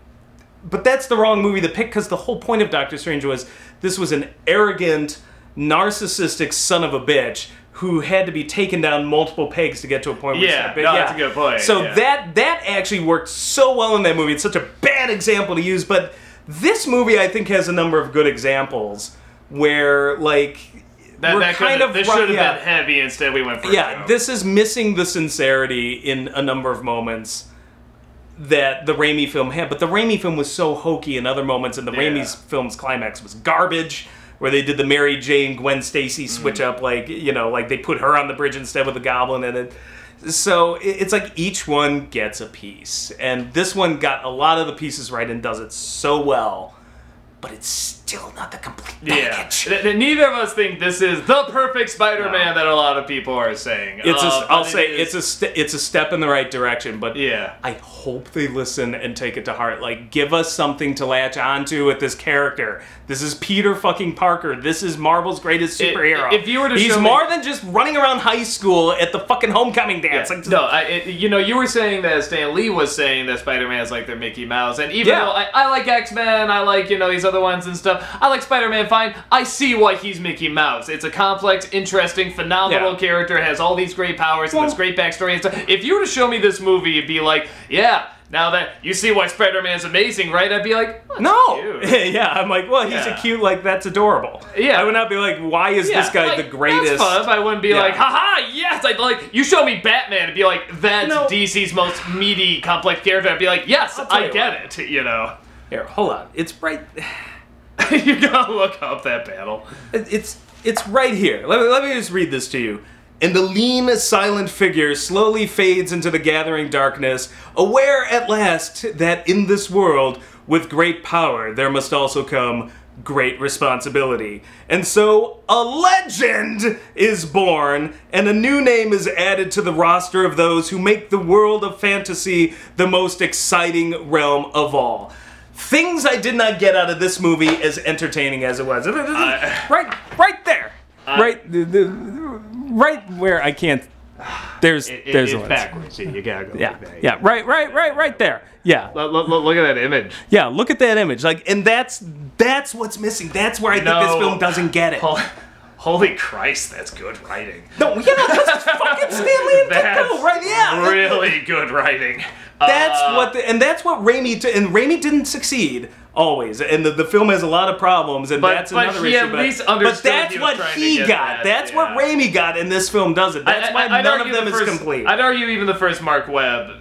but that's the wrong movie to pick, because the whole point of Doctor Strange was, this was an arrogant, narcissistic son of a bitch who had to be taken down multiple pegs to get to a point where that's a good point. So that actually worked so well in that movie. It's such a bad example to use, but this movie I think has a number of good examples where, like, this should have been heavy, instead we went for this is missing the sincerity in a number of moments that the Raimi film had, but the Raimi film was so hokey in other moments, and the Raimi's film's climax was garbage, where they did the Mary Jane Gwen Stacy switch up, like, you know, like they put her on the bridge instead of the Goblin, and so it's like each one gets a piece, and this one got a lot of the pieces right and does it so well, but it's still not the complete package. Yeah, neither of us think this is the perfect Spider-Man that a lot of people are saying. It's a step in the right direction, but yeah, I hope they listen and take it to heart. Like, give us something to latch onto with this character. This is Peter fucking Parker. This is Marvel's greatest superhero. If you were to He's more than just running around high school at the fucking homecoming dance. Yeah. You were saying that Stan Lee was saying that Spider-Man is like their Mickey Mouse, and even though I like X-Men, I like, these other ones and stuff, I like Spider-Man fine, I see why he's Mickey Mouse. It's a complex, interesting, phenomenal character, has all these great powers and this great backstory and stuff. If you were to show me this movie, you'd be like, now that you see why Spider-Man's amazing, right? I'd be like, no. I'm like, well, he's a cute, like, that's adorable. Yeah. I would not be like, why is this guy the greatest? That's fun. I wouldn't be like, haha, yes. I'd like, you show me Batman, and be like, that's DC's most meaty, complex character. I'd be like, yes, I get it, Here, hold on. It's right. You gotta look up that battle. It's right here. Let me just read this to you. And the lean, silent figure slowly fades into the gathering darkness, aware at last that in this world, with great power, there must also come great responsibility. And so, a legend is born, and a new name is added to the roster of those who make the world of fantasy the most exciting realm of all. Things I did not get out of this movie as entertaining as it was. Right there. Right where I can't. There's it's backwards. You gotta go. Yeah, like that. yeah. Right there. Yeah. Look at that image. Yeah, look at that image. Like, and that's what's missing. That's where I think this film doesn't get it. Holy Christ, that's good writing. No, because it's fucking Stanley and Ditko, right? Yeah. Really good writing. That's what Raimi and Raimi didn't succeed always, and the film has a lot of problems, and that's another issue. But that's what he got. That's what Raimi got, and this film doesn't. That's why none of them is complete. I'd argue even the first Mark Webb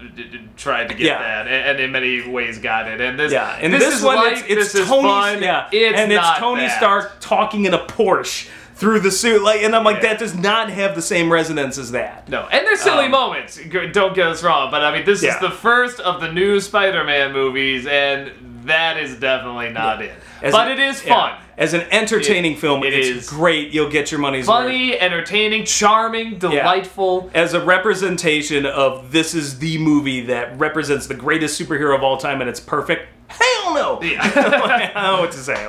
tried to get that, and in many ways got it. And this, this one, it's Tony, it's Tony Stark talking in a Porsche through the suit, and I'm like, that does not have the same resonance as that. No, and there's silly moments, don't get us wrong, but I mean, this is the first of the new Spider-Man movies, and that is definitely not it. But it is fun. As an entertaining film, it's great. You'll get your money's worth. Funny, entertaining, charming, delightful. As a representation of this is the movie that represents the greatest superhero of all time and it's perfect, hell no! Yeah. I don't know what to say.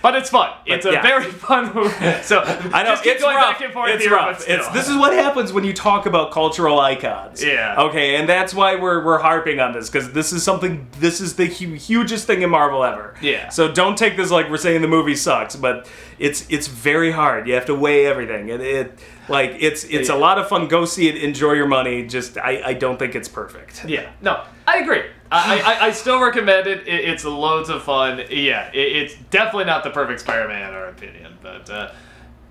But it's fun. It's a very fun movie. So I know just keep going rough. back and forth it's here, rough. This is what happens when you talk about cultural icons. Yeah. Okay, and that's why we're harping on this, because this is the hugest thing in Marvel ever. Yeah. So don't take this like we're saying the movie sucks, but it's very hard. You have to weigh everything, and it's a lot of fun. Go see it. Enjoy your money. Just I don't think it's perfect. Yeah. No, I agree. I still recommend it. It's loads of fun. Yeah, it's definitely not the perfect Spider-Man in our opinion, but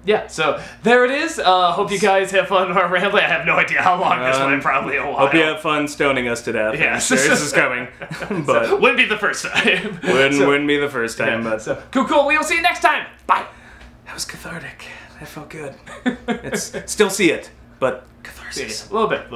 yeah, so there it is. Hope you guys have fun on our rambling. I have no idea how long this went, probably a while. Hope you have fun stoning us to death. Yes. This is coming. But So, wouldn't be the first time. wouldn't be the first time, Yeah, but so, cool. We will see you next time. Bye. that was cathartic. That felt good. Still see it, but catharsis. A little bit.